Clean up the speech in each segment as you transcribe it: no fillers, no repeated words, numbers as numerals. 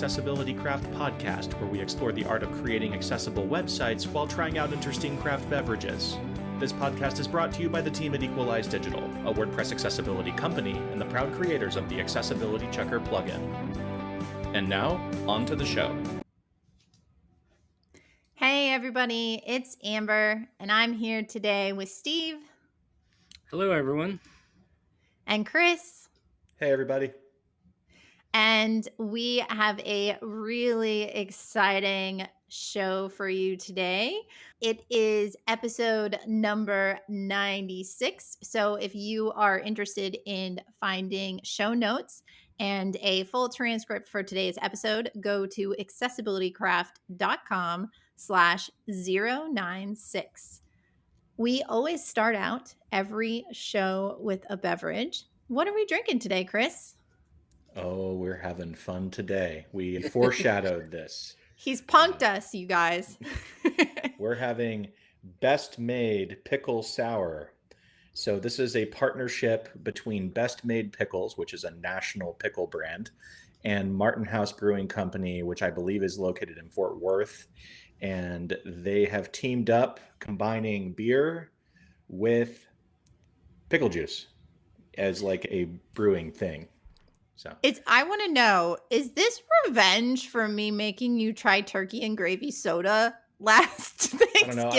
Accessibility Craft podcast, where we explore the art of creating accessible websites while trying out interesting craft beverages. This podcast is brought to you by the team at Equalize Digital, a WordPress accessibility company and the proud creators of the Accessibility Checker plugin. And now, on to the show. Hey everybody, it's Amber, and I'm here today with Steve. Hello everyone. And Chris. Hey everybody. And we have a really exciting show for you today. It is episode number 96. So if you are interested in finding show notes and a full transcript for today's episode, go to accessibilitycraft.com/096. We always start out every show with a beverage. What are we drinking today, Chris? Oh, we're having fun today. We foreshadowed this. He's punked us, you guys. We're having Best Maid Pickle Sour. So this is a partnership between Best Maid Pickles, which is a national pickle brand, and Martin House Brewing Company, which I believe is located in Fort Worth. And they have teamed up, combining beer with pickle juice as like a brewing thing. So I want to know, is this revenge for me making you try turkey and gravy soda last Thanksgiving? I don't know.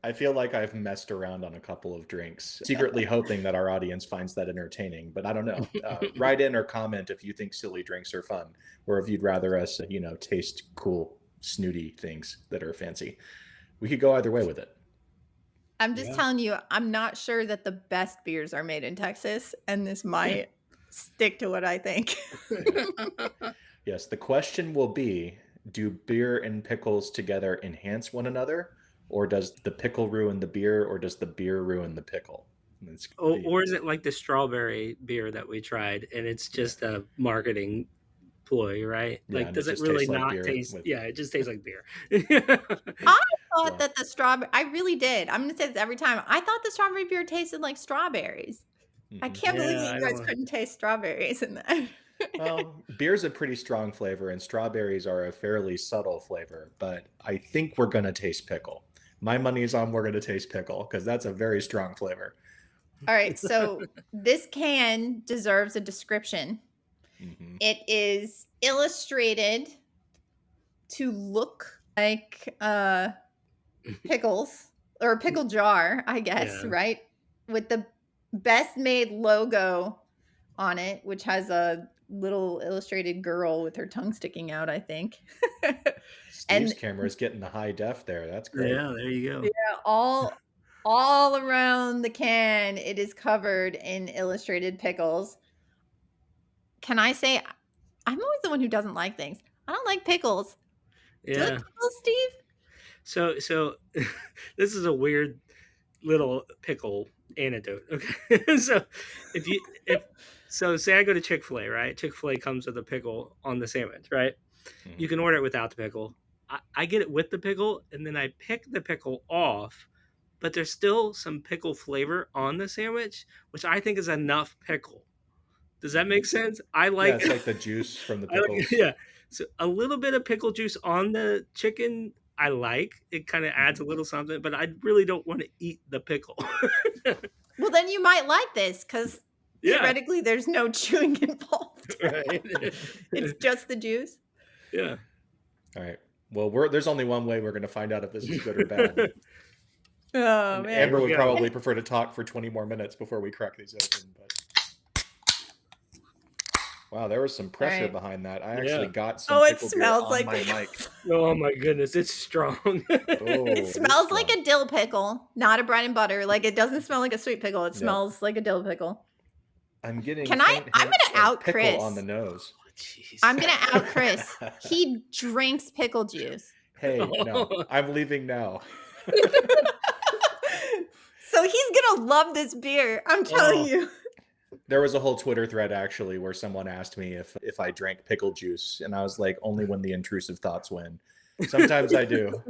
I feel like I've messed around on a couple of drinks, secretly hoping that our audience finds that entertaining. But I don't know. Write in or comment if you think silly drinks are fun, or if you'd rather us, taste cool, snooty things that are fancy. We could go either way with it. I'm just telling you, I'm not sure that the best beers are made in Texas, and this might stick to what I think. Yes, the question will be, do beer and pickles together enhance one another, or does the pickle ruin the beer, or does the beer ruin the pickle? Or is it like the strawberry beer that we tried, and it's just a marketing ploy, right? Yeah, like, does it really not taste? Yeah, it just tastes like beer. I thought that the strawberry, I really did. I'm going to say this every time. I thought the strawberry beer tasted like strawberries. I can't believe that you guys couldn't taste strawberries in that. Well, beer's a pretty strong flavor, and strawberries are a fairly subtle flavor, but I think we're going to taste pickle. My money is on we're going to taste pickle, because that's a very strong flavor. All right, so this can deserves a description. Mm-hmm. It is illustrated to look like pickles, or a pickle jar, I guess, right? With the Best Maid logo on it, which has a little illustrated girl with her tongue sticking out, I think. Steve's camera is getting the high def there. That's great. Yeah, there you go. Yeah, all around the can, it is covered in illustrated pickles. Can I say, I'm always the one who doesn't like things. I don't like pickles. Yeah. Do you like pickles, Steve? So this is a weird little pickle anecdote. Okay. So say I go to Chick-fil-A, right? Chick-fil-A comes with a pickle on the sandwich, right? Mm-hmm. You can order it without the pickle. I get it with the pickle, and then I pick the pickle off, but there's still some pickle flavor on the sandwich, which I think is enough pickle. Does that make sense? It's like the juice from the pickles. So a little bit of pickle juice on the chicken, I like. It kind of adds a little something, but I really don't want to eat the pickle. Well, then you might like this, because theoretically there's no chewing involved. Right. It's just the juice. Yeah. All right. Well, there's only one way we're going to find out if this is good or bad. Oh, man. Amber would probably prefer to talk for 20 more minutes before we crack these open. But wow, there was some pressure behind that. I actually got some. It smells like my mic. Oh my goodness, it's strong. It smells like a dill pickle, not a bread and butter. Like, it doesn't smell like a sweet pickle. It smells like a dill pickle. I'm getting. I'm gonna out Chris on the nose. I'm gonna out Chris. He drinks pickle juice. Hey, no, I'm leaving now. So he's gonna love this beer. I'm telling you. There was a whole Twitter thread actually where someone asked me if I drank pickle juice, and I was like, only when the intrusive thoughts win. Sometimes I do.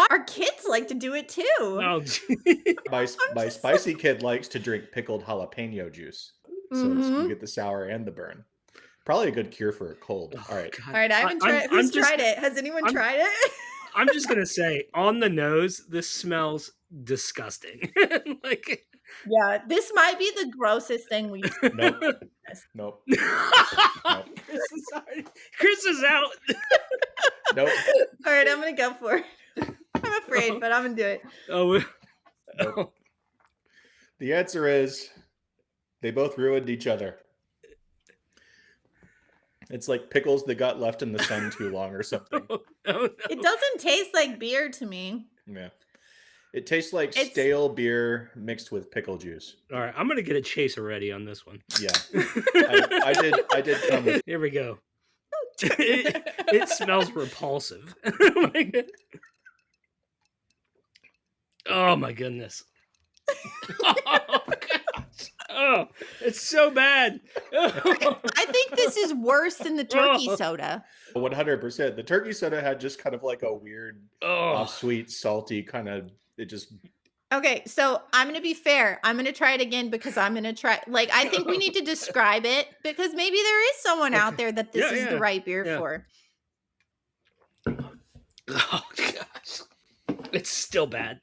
Our kids like to do it too. Oh, my spicy kid likes to drink pickled jalapeno juice. So you get the sour and the burn. Probably a good cure for a cold. Oh, All right. God. All right, I haven't tried. Who's tried it? Has anyone tried it? I'm just gonna say, on the nose, this smells disgusting. Like, Yeah, this might be the grossest thing we've seen. Nope. Nope. Chris is out. Nope. All right, I'm gonna go for it. I'm afraid, but I'm gonna do it. Oh, Nope. The answer is they both ruined each other. It's like pickles that got left in the sun too long or something. no. It doesn't taste like beer to me. Yeah. It tastes like stale beer mixed with pickle juice. All right, I'm gonna get a chaser ready on this one. Yeah. I did come with. Here we go. It smells repulsive. Oh my goodness. Oh, gosh. Oh, it's so bad. I think this is worse than the turkey soda. 100%. The turkey soda had just kind of like a weird, sweet, salty kind of. It just. Okay, so I'm gonna be fair. I'm gonna try it again because I'm gonna try. Like, I think we need to describe it because maybe there is someone out there that this is the right beer for. Oh gosh, it's still bad.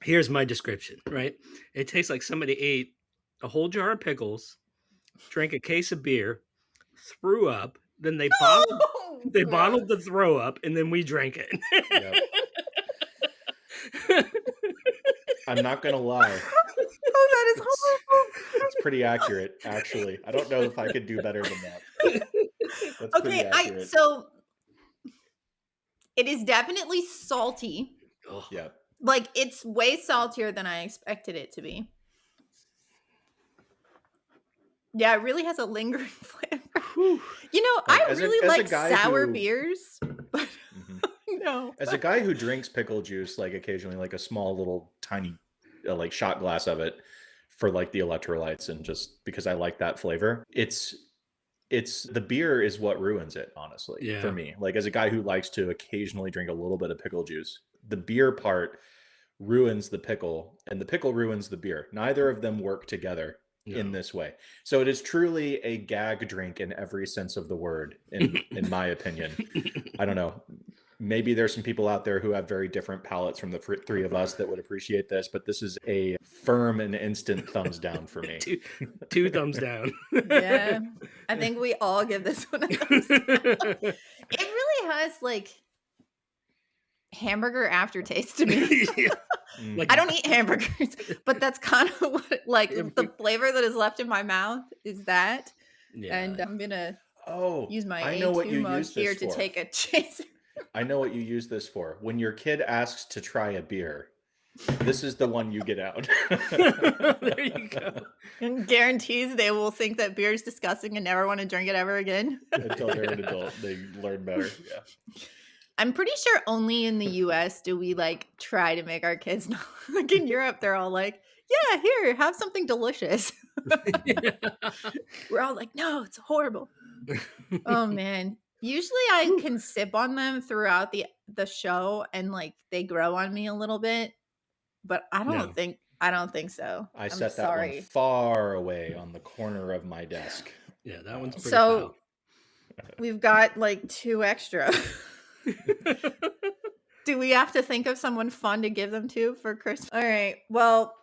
Here's my description, right? It tastes like somebody ate a whole jar of pickles, drank a case of beer, threw up, then they bottled the throw up, and then we drank it. Yep. I'm not gonna lie. Oh, that is horrible. It's pretty accurate, actually. I don't know if I could do better than that. That's okay, so it is definitely salty. Oh, yeah. Like, it's way saltier than I expected it to be. Yeah, it really has a lingering flavor. You know, I really like sour beers. But no. As a guy who drinks pickle juice, like occasionally, like a small little tiny like shot glass of it for like the electrolytes, and just because I like that flavor, it's the beer is what ruins it, honestly, for me. Like, as a guy who likes to occasionally drink a little bit of pickle juice, the beer part ruins the pickle and the pickle ruins the beer. Neither of them work together in this way. So it is truly a gag drink in every sense of the word, in my opinion. I don't know. Maybe there's some people out there who have very different palates from the three of us that would appreciate this, but this is a firm and instant thumbs down for me. Two thumbs down. Yeah, I think we all give this one a thumbs down. It really has like hamburger aftertaste to me. Like, I don't eat hamburgers, but that's kind of what, like, the flavor that is left in my mouth is that. Yeah. And I'm gonna use my A2 mug here to take a chaser. I know what you use this for. When your kid asks to try a beer, this is the one you get out. There you go. And guarantees they will think that beer is disgusting and never want to drink it ever again. Until they're an adult, they learn better. Yeah. I'm pretty sure only in the US do we like try to make our kids not, like in Europe, they're all like, yeah, here, have something delicious. We're all like, no, it's horrible. Oh man. Usually I can sip on them throughout the show and like they grow on me a little bit, but I don't think so. I set that one far away on the corner of my desk. Yeah, that one's pretty so we've got like 2 extra. Do we have to think of someone fun to give them to for Christmas? All right. Well,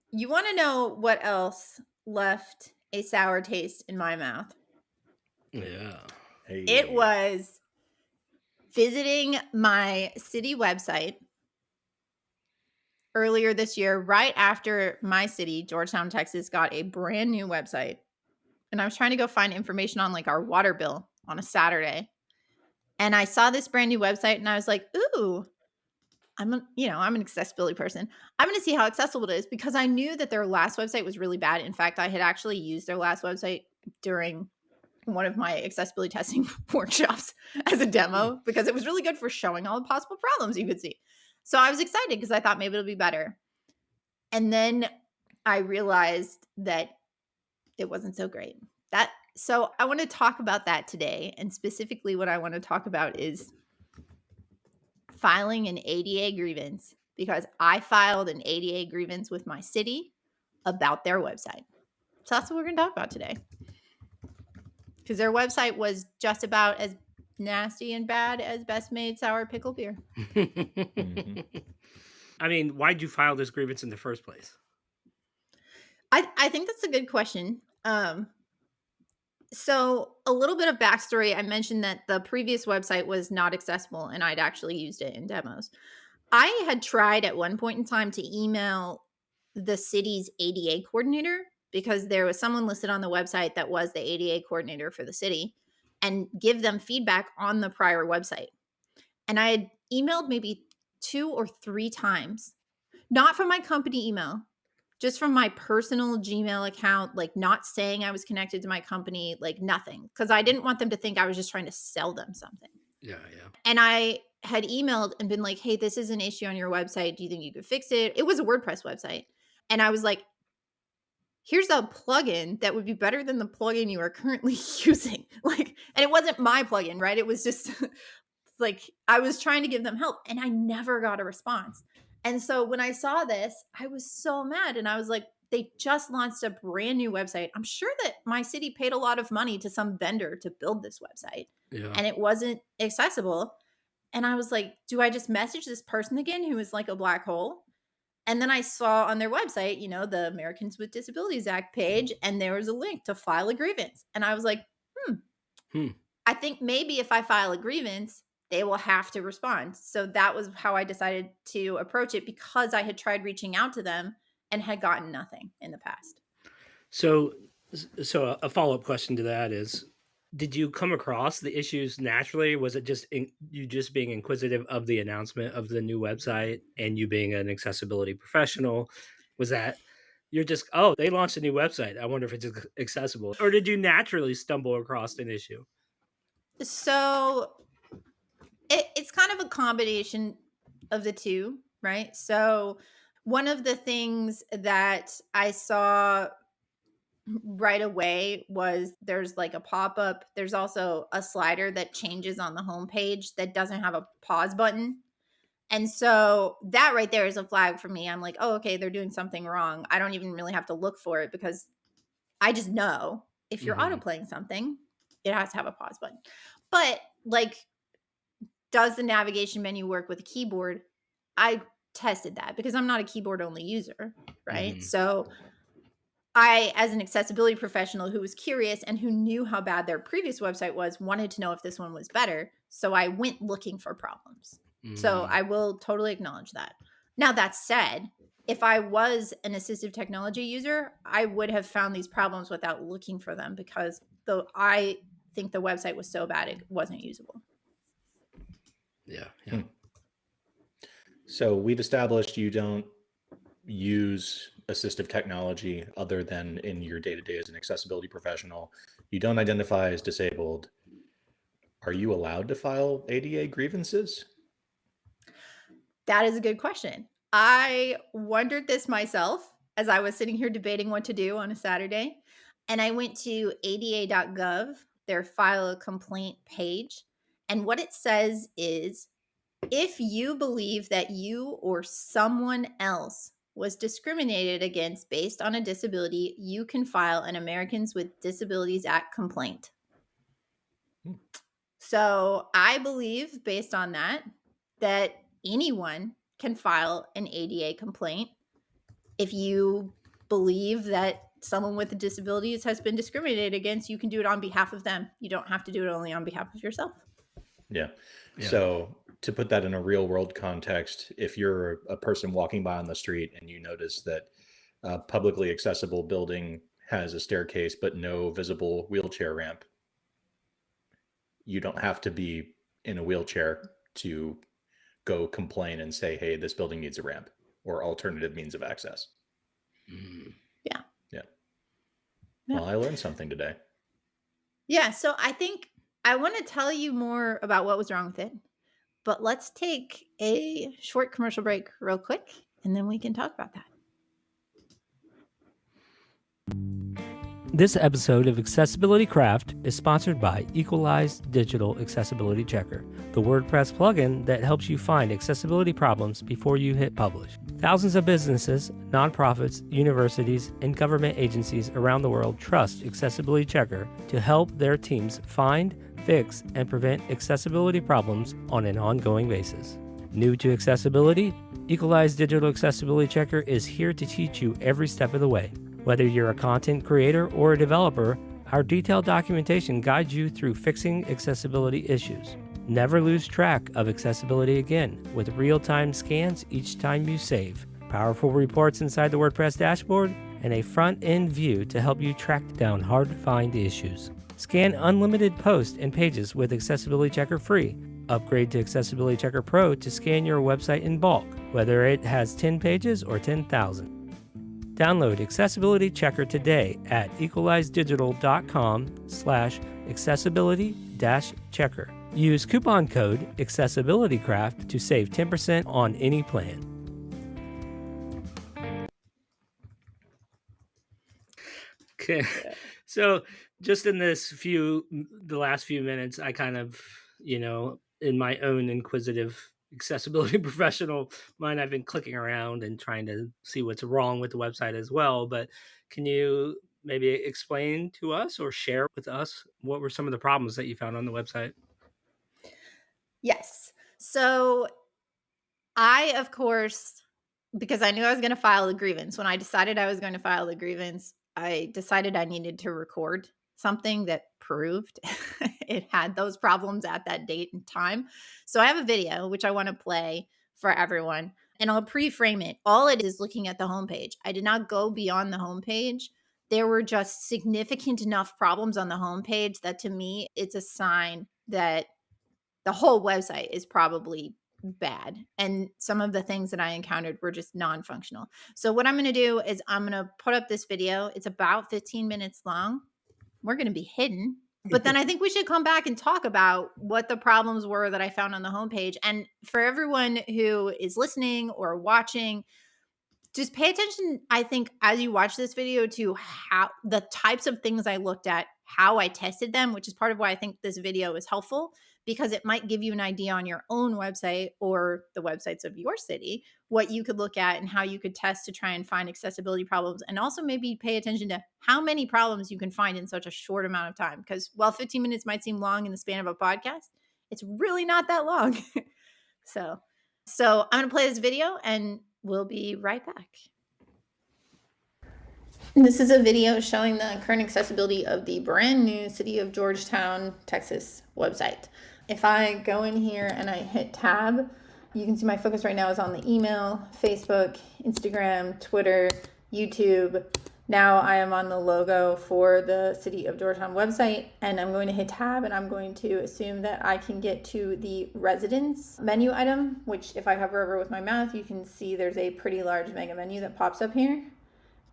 you want to know what else left a sour taste in my mouth? Yeah. Hey. It was visiting my city website earlier this year, right after my city, Georgetown, Texas, got a brand new website. And I was trying to go find information on like our water bill on a Saturday. And I saw this brand new website and I was like, ooh, I'm an accessibility person. I'm going to see how accessible it is, because I knew that their last website was really bad. In fact, I had actually used their last website during one of my accessibility testing workshops as a demo, because it was really good for showing all the possible problems you could see. So I was excited because I thought maybe it'll be better. And then I realized that it wasn't so great. So I want to talk about that today. And specifically what I want to talk about is filing an ADA grievance, because I filed an ADA grievance with my city about their website. So that's what we're going to talk about today. Because their website was just about as nasty and bad as Best Made Sour Pickle Beer. I mean, why'd you file this grievance in the first place? I think that's a good question. So a little bit of backstory. I mentioned that the previous website was not accessible and I'd actually used it in demos. I had tried at one point in time to email the city's ADA coordinator because there was someone listed on the website that was the ADA coordinator for the city and give them feedback on the prior website. And I had emailed maybe 2 or 3 times, not from my company email, just from my personal Gmail account, like not saying I was connected to my company, like nothing, because I didn't want them to think I was just trying to sell them something. Yeah. And I had emailed and been like, hey, this is an issue on your website. Do you think you could fix it? It was a WordPress website. And I was like, here's a plugin that would be better than the plugin you are currently using. And it wasn't my plugin, right? It was just like I was trying to give them help and I never got a response. And so when I saw this, I was so mad and I was like, they just launched a brand new website. I'm sure that my city paid a lot of money to some vendor to build this website and it wasn't accessible. And I was like, do I just message this person again who is like a black hole? And then I saw on their website, the Americans with Disabilities Act page, and there was a link to file a grievance. And I was like, I think maybe if I file a grievance, they will have to respond. So that was how I decided to approach it because I had tried reaching out to them and had gotten nothing in the past. So a follow-up question to that is, did you come across the issues naturally? Was it just you just being inquisitive of the announcement of the new website and you being an accessibility professional? Was that you're just, they launched a new website, I wonder if it's accessible? Or did you naturally stumble across an issue? So it's kind of a combination of the two, right? So one of the things that I saw right away was there's like a pop-up. There's also a slider that changes on the homepage that doesn't have a pause button. And so that right there is a flag for me. I'm like, oh, okay, they're doing something wrong. I don't even really have to look for it because I just know if you're autoplaying something, it has to have a pause button. But does the navigation menu work with a keyboard? I tested that because I'm not a keyboard only user, right? So I, as an accessibility professional who was curious and who knew how bad their previous website was, wanted to know if this one was better. So I went looking for problems. So I will totally acknowledge that. Now, that said, if I was an assistive technology user, I would have found these problems without looking for them because I think the website was so bad it wasn't usable. Yeah. So we've established you don't use assistive technology other than in your day-to-day as an accessibility professional. You don't identify as disabled. Are you allowed to file ADA grievances? That is a good question. I wondered this myself as I was sitting here debating what to do on a Saturday. And I went to ada.gov, their file a complaint page. And what it says is, if you believe that you or someone else was discriminated against based on a disability, you can file an Americans with Disabilities Act complaint. So I believe, based on that anyone can file an ADA complaint. If you believe that someone with disabilities has been discriminated against, you can do it on behalf of them. You don't have to do it only on behalf of yourself. Yeah. So to put that in a real world context, if you're a person walking by on the street and you notice that a publicly accessible building has a staircase but no visible wheelchair ramp, you don't have to be in a wheelchair to go complain and say, hey, this building needs a ramp or alternative means of access. Yeah. Well, I learned something today. Yeah. So I think I want to tell you more about what was wrong with it, but let's take a short commercial break real quick and then we can talk about that. This episode of Accessibility Craft is sponsored by Equalize Digital Accessibility Checker, the WordPress plugin that helps you find accessibility problems before you hit publish. Thousands of businesses, nonprofits, universities, and government agencies around the world trust Accessibility Checker to help their teams find, fix, and prevent accessibility problems on an ongoing basis. New to accessibility? Equalize Digital Accessibility Checker is here to teach you every step of the way. Whether you're a content creator or a developer, our detailed documentation guides you through fixing accessibility issues. Never lose track of accessibility again with real-time scans each time you save, powerful reports inside the WordPress dashboard, and a front-end view to help you track down hard-to-find issues. Scan unlimited posts and pages with Accessibility Checker free. Upgrade to Accessibility Checker Pro to scan your website in bulk, whether it has 10 pages or 10,000. Download Accessibility Checker today at equalizedigital.com/accessibility-checker. Use coupon code AccessibilityCraft to save 10% on any plan. Okay, so just in the last few minutes, I kind of, in my own inquisitive accessibility professional mind, I've been clicking around and trying to see what's wrong with the website as well. But can you maybe explain to us or share with us what were some of the problems that you found on the website? Yes. So I, of course, because I knew I was going to file a grievance, when I decided I was going to file a grievance, I decided I needed to record something that proved it had those problems at that date and time. So I have a video, which I want to play for everyone, and I'll pre-frame it. All it is looking at the homepage. I did not go beyond the homepage. There were just significant enough problems on the homepage that to me, it's a sign that the whole website is probably bad. And some of the things that I encountered were just non-functional. So what I'm going to do is I'm going to put up this video. It's about 15 minutes long. We're going to be hidden. But then I think we should come back and talk about what the problems were that I found on the homepage. And for everyone who is listening or watching, just pay attention, I think, as you watch this video to how the types of things I looked at, how I tested them, which is part of why I think this video is helpful, because it might give you an idea on your own website or the websites of your city, what you could look at and how you could test to try and find accessibility problems. And also maybe pay attention to how many problems you can find in such a short amount of time. Because while 15 minutes might seem long in the span of a podcast, it's really not that long. So I'm going to play this video and we'll be right back. This is a video showing the current accessibility of the brand new City of Georgetown, Texas website. If I go in here and I hit tab, you can see my focus right now is on the email, Facebook, Instagram, Twitter, YouTube. Now I am on the logo for the City of Georgetown website, and I'm going to hit tab, and I'm going to assume that I can get to the residence menu item, which if I hover over with my mouse, you can see there's a pretty large mega menu that pops up here.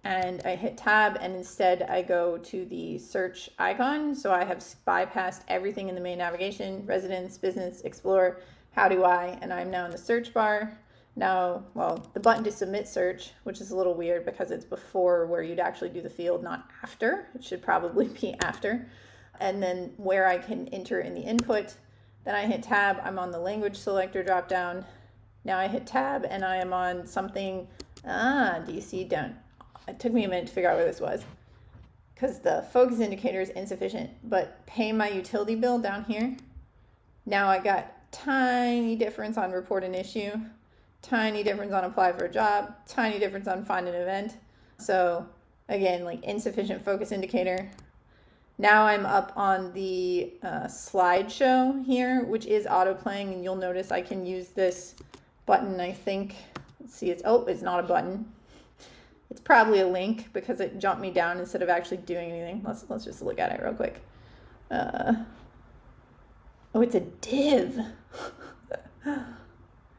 And I hit tab, and instead I go to the search icon. So I have bypassed everything in the main navigation: residence, business, explore, how do I, and I'm now in the search bar. Now, well, the button to submit search, which is a little weird because it's before where you'd actually do the field, not after. It should probably be after. And then where I can enter in the input, then I hit tab, I'm on the language selector drop down. Now I hit tab and I am on something, DC done. It took me a minute to figure out where this was because the focus indicator is insufficient, but pay my utility bill down here. Now I got tiny difference on report an issue, tiny difference on apply for a job, tiny difference on find an event. So again, like insufficient focus indicator. Now I'm up on the slideshow here, which is auto playing, and you'll notice I can use this button. I think, let's see, it's not a button. It's probably a link because it jumped me down instead of actually doing anything. Let's just look at it real quick. Oh, it's a div.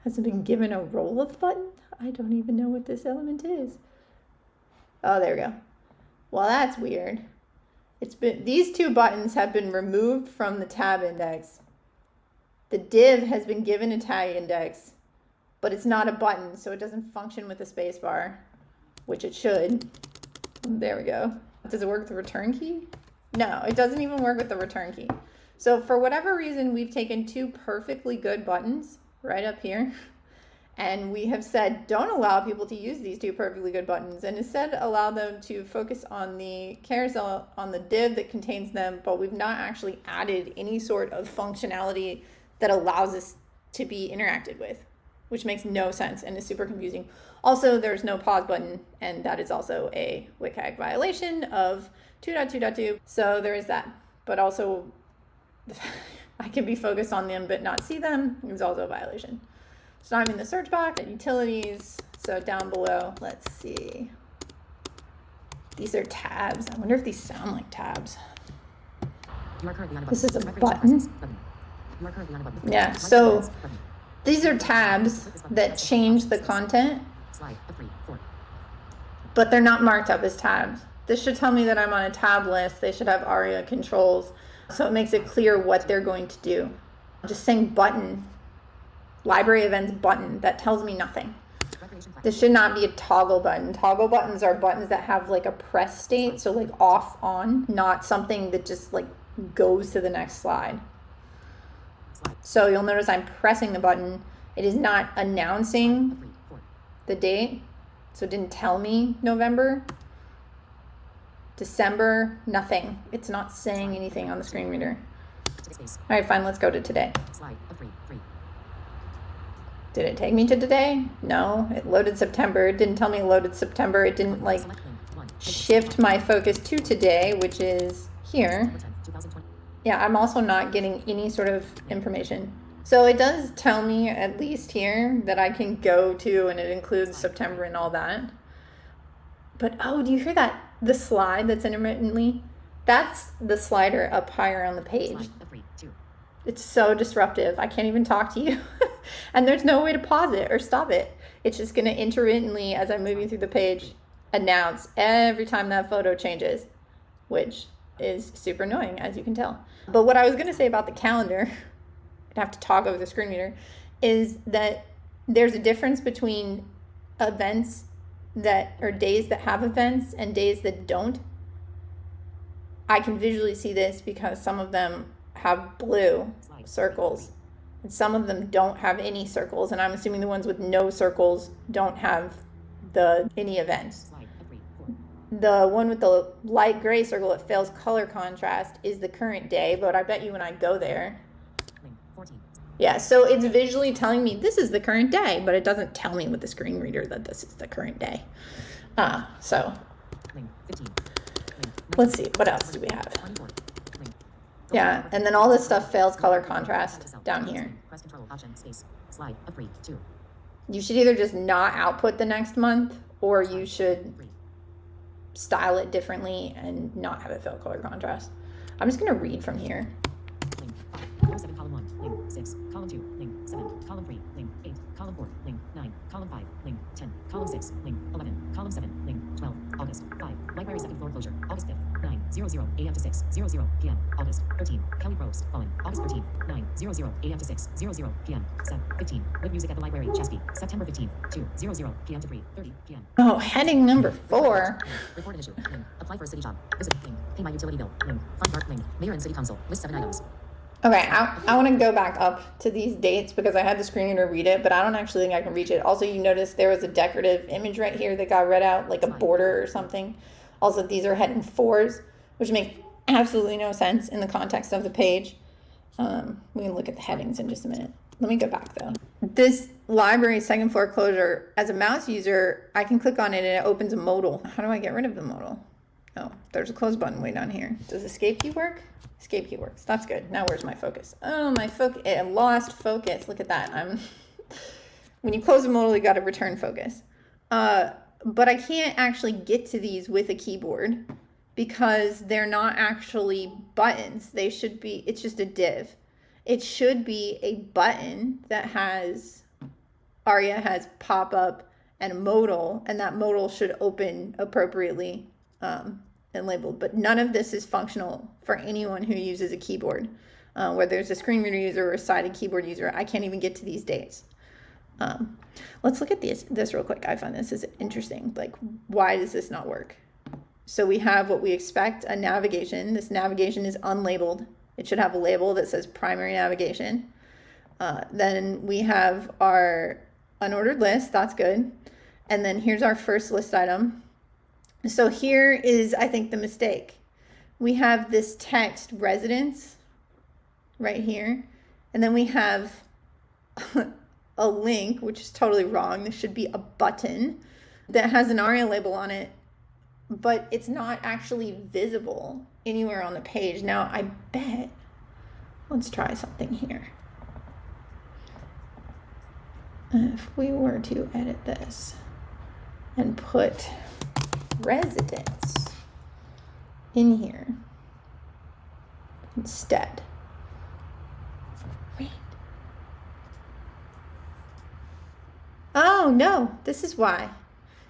Has it been given a roll of button? I don't even know what this element is. Oh, there we go. Well, that's weird. These two buttons have been removed from the tab index. The div has been given a tag index, but it's not a button, so it doesn't function with the space bar, which it should. There we go. Does it work with the return key? No, it doesn't even work with the return key. So for whatever reason, we've taken two perfectly good buttons right up here, and we have said, don't allow people to use these two perfectly good buttons, and instead allow them to focus on the carousel, on the div that contains them, but we've not actually added any sort of functionality that allows us to be interacted with, which makes no sense and is super confusing. Also, there's no pause button, and that is also a WCAG violation of 2.2.2. So there is that. But also, I can be focused on them but not see them is also a violation. So I'm in the search box at utilities. So down below, let's see. These are tabs. I wonder if these sound like tabs. This is a button. Yeah, so these are tabs that change the content, but they're not marked up as tabs. This should tell me that I'm on a tab list. They should have ARIA controls, so it makes it clear what they're going to do. Just saying button, library events button, that tells me nothing. This should not be a toggle button. Toggle buttons are buttons that have like a press state, so like off, on, not something that just like goes to the next slide. So you'll notice I'm pressing the button. It is not announcing the date, so it didn't tell me November, December, nothing. It's not saying anything on the screen reader. All right, fine, let's go to today. Did it take me to today? No, it loaded September. It didn't tell me it loaded September. It didn't like shift my focus to today, which is here. Yeah, I'm also not getting any sort of information. So it does tell me, at least here, that I can go to, and it includes September and all that. But, oh, do you hear that? The slide that's intermittently? That's the slider up higher on the page. It's so disruptive. I can't even talk to you. And there's no way to pause it or stop it. It's just going to intermittently, as I'm moving through the page, announce every time that photo changes, which is super annoying, as you can tell. But what I was going to say about the calendar, I have to talk over the screen reader, is that there's a difference between events that, or days that have events and days that don't. I can visually see this because some of them have blue circles and some of them don't have any circles, and I'm assuming the ones with no circles don't have any events. The one with the light gray circle that fails color contrast is the current day, but I bet you when I go there, yeah, so it's visually telling me this is the current day, but it doesn't tell me with the screen reader that this is the current day. So let's see, what else do we have? Yeah, and then all this stuff fails color contrast down here. You should either just not output the next month, or you should style it differently and not have it fail color contrast. I'm just going to read from here. Column 7, column 1, link 6, column 2, link 7, column 3, link 8, column 4, link 9, column 5, link 10, column 6, link 11, column 7, link 12, August 5, library second floor closure, August 5th, 9:00 a.m. to 6:00 p.m. August 13, Kelly Probst, fallen, August 13th, 9:00 a.m. to 6:00 p.m. Sep 15, with music at the library, Chesapeake, September 15th, 2:00 p.m. to 3:30 p.m. Oh, heading number 4. Report an issue, link, apply for a city job, visit, link, pay my utility bill, link, fund bar, link, mayor and city council, list 7 items. Okay, I want to go back up to these dates because I had the screen reader read it, but I don't actually think I can reach it. Also, you notice there was a decorative image right here that got read out, like a border or something. Also, these are heading 4s, which make absolutely no sense in the context of the page. We can look at the headings in just a minute. Let me go back though. This library second floor closure, as a mouse user, I can click on it and it opens a modal. How do I get rid of the modal? Oh, there's a close button way down here. Does escape key work? Escape key works. That's good. Now where's my focus? Oh, my focus. It lost focus. Look at that. When you close the modal, you got to return focus. But I can't actually get to these with a keyboard because they're not actually buttons. They should be, it's just a div. It should be a button that has, ARIA has pop up and a modal, and that modal should open appropriately and labeled. But none of this is functional for anyone who uses a keyboard. Whether there's a screen reader user or a sighted keyboard user, I can't even get to these dates. Let's look at this real quick. I find this is interesting. Like, why does this not work? So we have what we expect, a navigation. This navigation is unlabeled. It should have a label that says primary navigation. Then we have our unordered list. That's good. And then here's our first list item. So here is, I think, the mistake. We have this text residence right here. And then we have a link, which is totally wrong. There should be a button that has an ARIA label on it, but it's not actually visible anywhere on the page. Now, I bet, let's try something here. If we were to edit this and put residence in here instead. Wait. Oh no, this is why.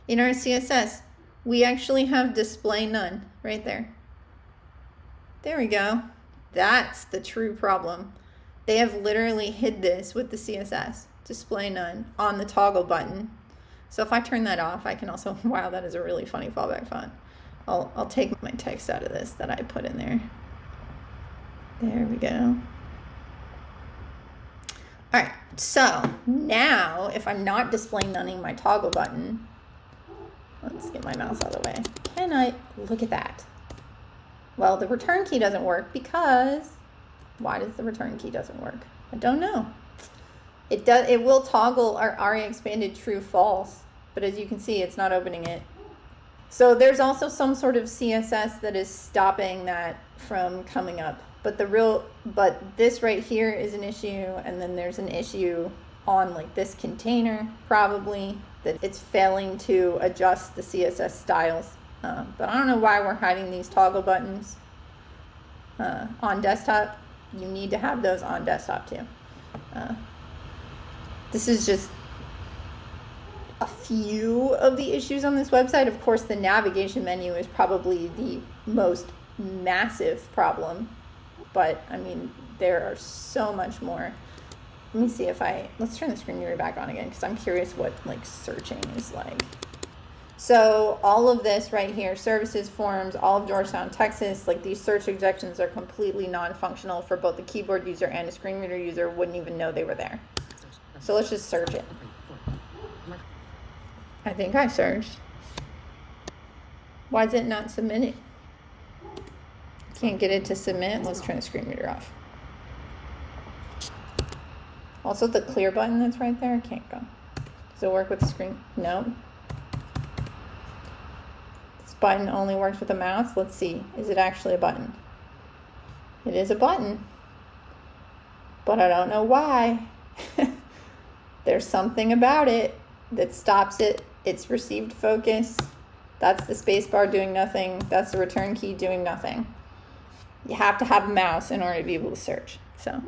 In our CSS, we actually have display none right there. There we go. That's the true problem. They have literally hid this with the CSS, display none, on the toggle button. So if I turn that off, I can also, wow, that is a really funny fallback font. I'll take my text out of this that I put in there. There we go. All right, so now if I'm not display nunning my toggle button, let's get my mouse out of the way. And I look at that. Well, the return key doesn't work because, why does the return key doesn't work? I don't know. It will toggle our ARIA expanded true false, but as you can see, it's not opening it. So there's also some sort of CSS that is stopping that from coming up. But this right here is an issue, and then there's an issue on like this container probably that it's failing to adjust the CSS styles. But I don't know why we're hiding these toggle buttons on desktop. You need to have those on desktop too. This is just a few of the issues on this website. Of course, the navigation menu is probably the most massive problem, but I mean, there are so much more. Let me see if let's turn the screen mirror back on again, because I'm curious what like searching is like. So all of this right here, services, forms, all of Georgetown, Texas, like these search suggestions are completely non-functional for both the keyboard user and a screen reader user wouldn't even know they were there. So let's just search it. I think I searched. Why is it not submitting? Can't get it to submit. Let's turn the screen reader off. Also, the clear button that's right there can't go. Does it work with the screen? No. This button only works with a mouse. Let's see. Is it actually a button? It is a button. But I don't know why. There's something about it that stops it. It's received focus. That's the space bar doing nothing. That's the return key doing nothing. You have to have a mouse in order to be able to search. So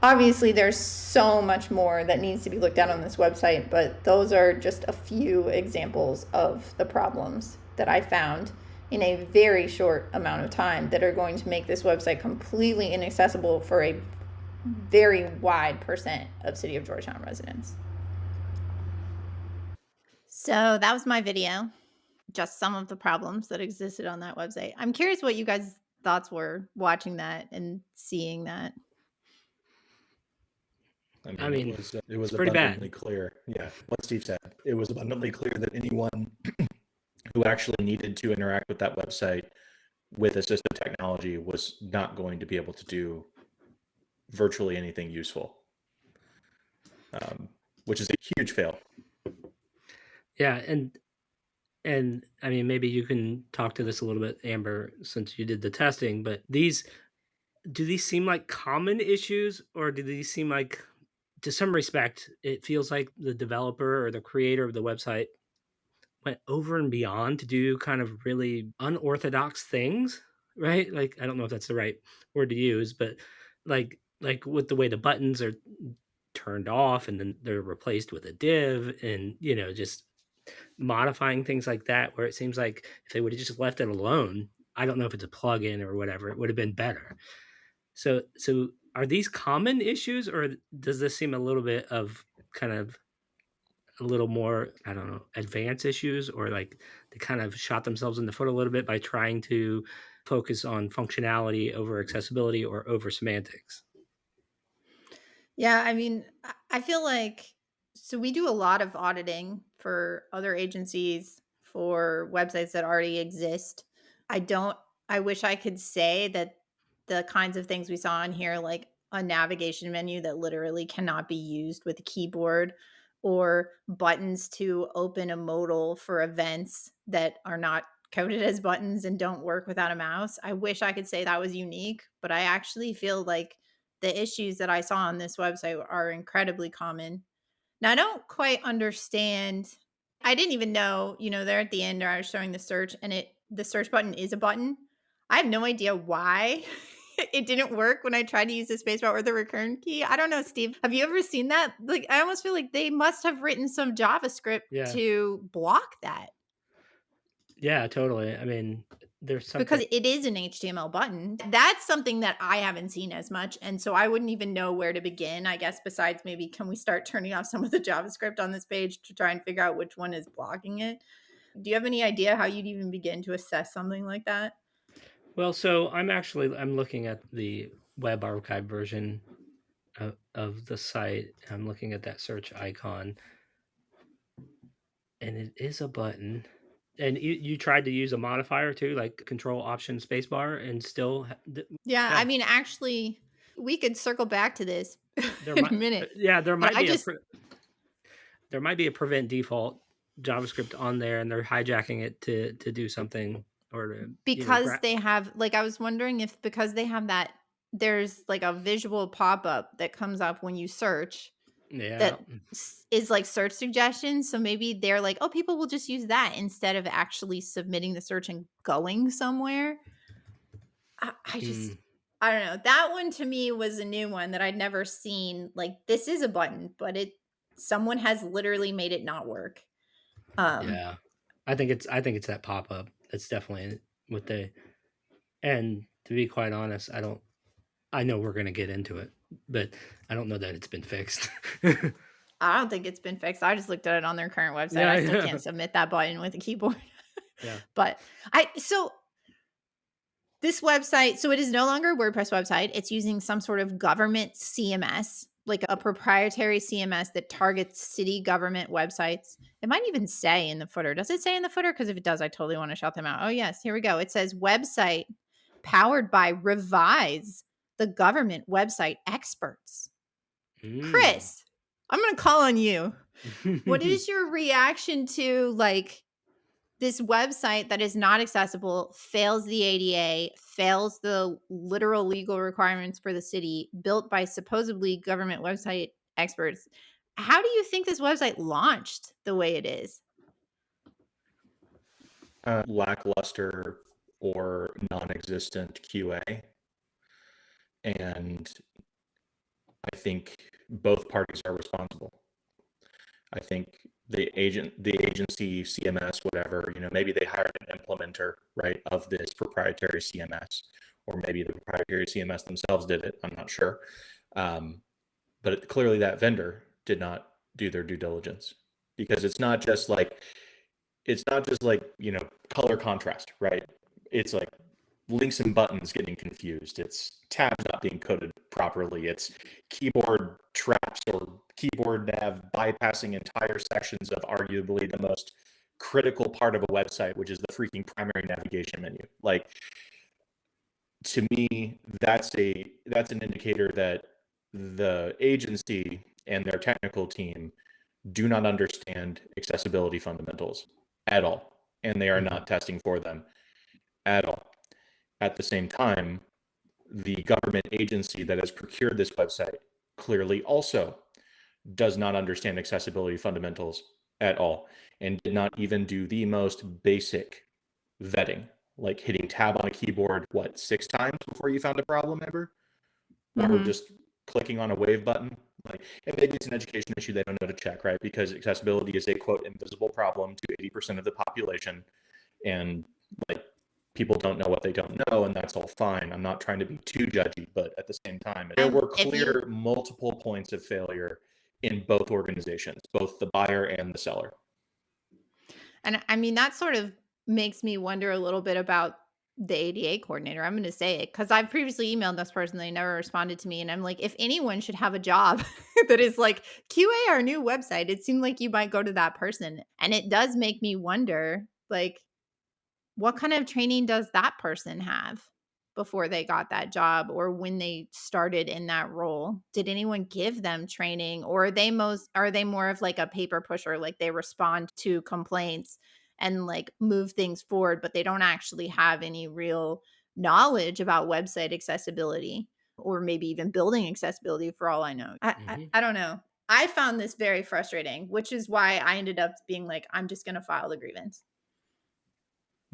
obviously there's so much more that needs to be looked at on this website, but those are just a few examples of the problems that I found in a very short amount of time that are going to make this website completely inaccessible for a very wide percent of City of Georgetown residents. So that was my video. Just some of the problems that existed on that website. I'm curious what you guys' thoughts were watching that and seeing that. I mean, it was pretty abundantly bad. clear. Yeah, what Steve said. It was abundantly clear that anyone who actually needed to interact with that website with assistive technology was not going to be able to do virtually anything useful, which is a huge fail. Yeah, and I mean, maybe you can talk to this a little bit, Amber, since you did the testing, but do these seem like common issues, or do these seem like, to some respect, it feels like the developer or the creator of the website went over and beyond to do kind of really unorthodox things, right? Like, I don't know if that's the right word to use, but like with the way the buttons are turned off and then they're replaced with a div, and just modifying things like that, where it seems like if they would have just left it alone, I don't know if it's a plugin or whatever, it would have been better. So are these common issues, or does this seem a little bit of kind of a little more, I don't know, advanced issues, or like they kind of shot themselves in the foot a little bit by trying to focus on functionality over accessibility or over semantics. Yeah, I mean, I feel like so we do a lot of auditing for other agencies for websites that already exist. I don't I wish I could say that the kinds of things we saw in here, like a navigation menu that literally cannot be used with a keyboard, or buttons to open a modal for events that are not coded as buttons and don't work without a mouse. I wish I could say that was unique, but I actually feel like the issues that I saw on this website are incredibly common. Now, I don't quite understand. I didn't even know, there at the end, I was showing the search, and the search button is a button. I have no idea why it didn't work when I tried to use the spacebar or the return key. I don't know, Steve. Have you ever seen that? Like, I almost feel like they must have written some JavaScript Yeah. to block that. Yeah, totally. I mean, there's something Because it is an HTML button. That's something that I haven't seen as much. And so I wouldn't even know where to begin, I guess, besides maybe can we start turning off some of the JavaScript on this page to try and figure out which one is blocking it? Do you have any idea how you'd even begin to assess something like that? Well, so I'm looking at the web archive version of the site. I'm looking at that search icon, and it is a button. And you tried to use a modifier too, like Control Option Spacebar, and still Yeah, I mean, actually, we could circle back to this there in might a minute. there But might be there might be a prevent default JavaScript on there, and they're hijacking it to do something, or to because they have, like, I was wondering if because they have that, there's like a visual pop-up that comes up when you search yeah. that is like search suggestions. So maybe they're like, oh, people will just use that instead of actually submitting the search and going somewhere. I just, I don't know. That one to me was a new one that I'd never seen. Like, this is a button, but someone has literally made it not work. Yeah, I think it's that pop up. It's definitely what they. And to be quite honest, I know we're gonna get into it, but I don't know that it's been fixed. I don't think it's been fixed. I just looked at it on their current website. Yeah, I still yeah. can't submit that button with a keyboard. Yeah. But this website, so it is no longer a WordPress website. It's using some sort of government CMS, like a proprietary CMS that targets city government websites. It might even say in the footer. Does it say in the footer? Because if it does, I totally want to shout them out. Oh, yes. Here we go. It says website powered by Revise, the government website experts. Chris, I'm going to call on you. What is your reaction to, like, this website that is not accessible, fails the ADA, fails the literal legal requirements for the city, built by supposedly government website experts? How do you think this website launched the way it is? Lackluster or non-existent QA. And I think both parties are responsible. I think the agency, CMS, whatever, maybe they hired an implementer, right, of this proprietary CMS, or maybe the proprietary CMS themselves did it. I'm not sure. But clearly that vendor did not do their due diligence, because it's not just like, color contrast, right? It's like links and buttons getting confused. It's tabs not being coded properly. It's keyboard traps or keyboard nav bypassing entire sections of arguably the most critical part of a website, which is the freaking primary navigation menu. Like, to me, that's an indicator that the agency and their technical team do not understand accessibility fundamentals at all, and they are not testing for them at all. At the same time, the government agency that has procured this website clearly also does not understand accessibility fundamentals at all, and did not even do the most basic vetting, like hitting tab on a keyboard, 6 times before you found a problem ever? Or just clicking on a wave button? Like, and maybe it's an education issue they don't know to check, right? Because accessibility is a, quote, invisible problem to 80% of the population. And, like, people don't know what they don't know, and that's all fine. I'm not trying to be too judgy, but at the same time, there were clear multiple points of failure in both organizations, both the buyer and the seller. And I mean, that sort of makes me wonder a little bit about the ADA coordinator. I'm going to say it because I've previously emailed this person. They never responded to me. And I'm like, if anyone should have a job that is like QA our new website, it seemed like you might go to that person. And it does make me wonder, like, what kind of training does that person have before they got that job or when they started in that role? Did anyone give them training, or are they more of like a paper pusher, like they respond to complaints and like move things forward, but they don't actually have any real knowledge about website accessibility or maybe even building accessibility for all I know. I don't know. I found this very frustrating, which is why I ended up being like, I'm just going to file the grievance.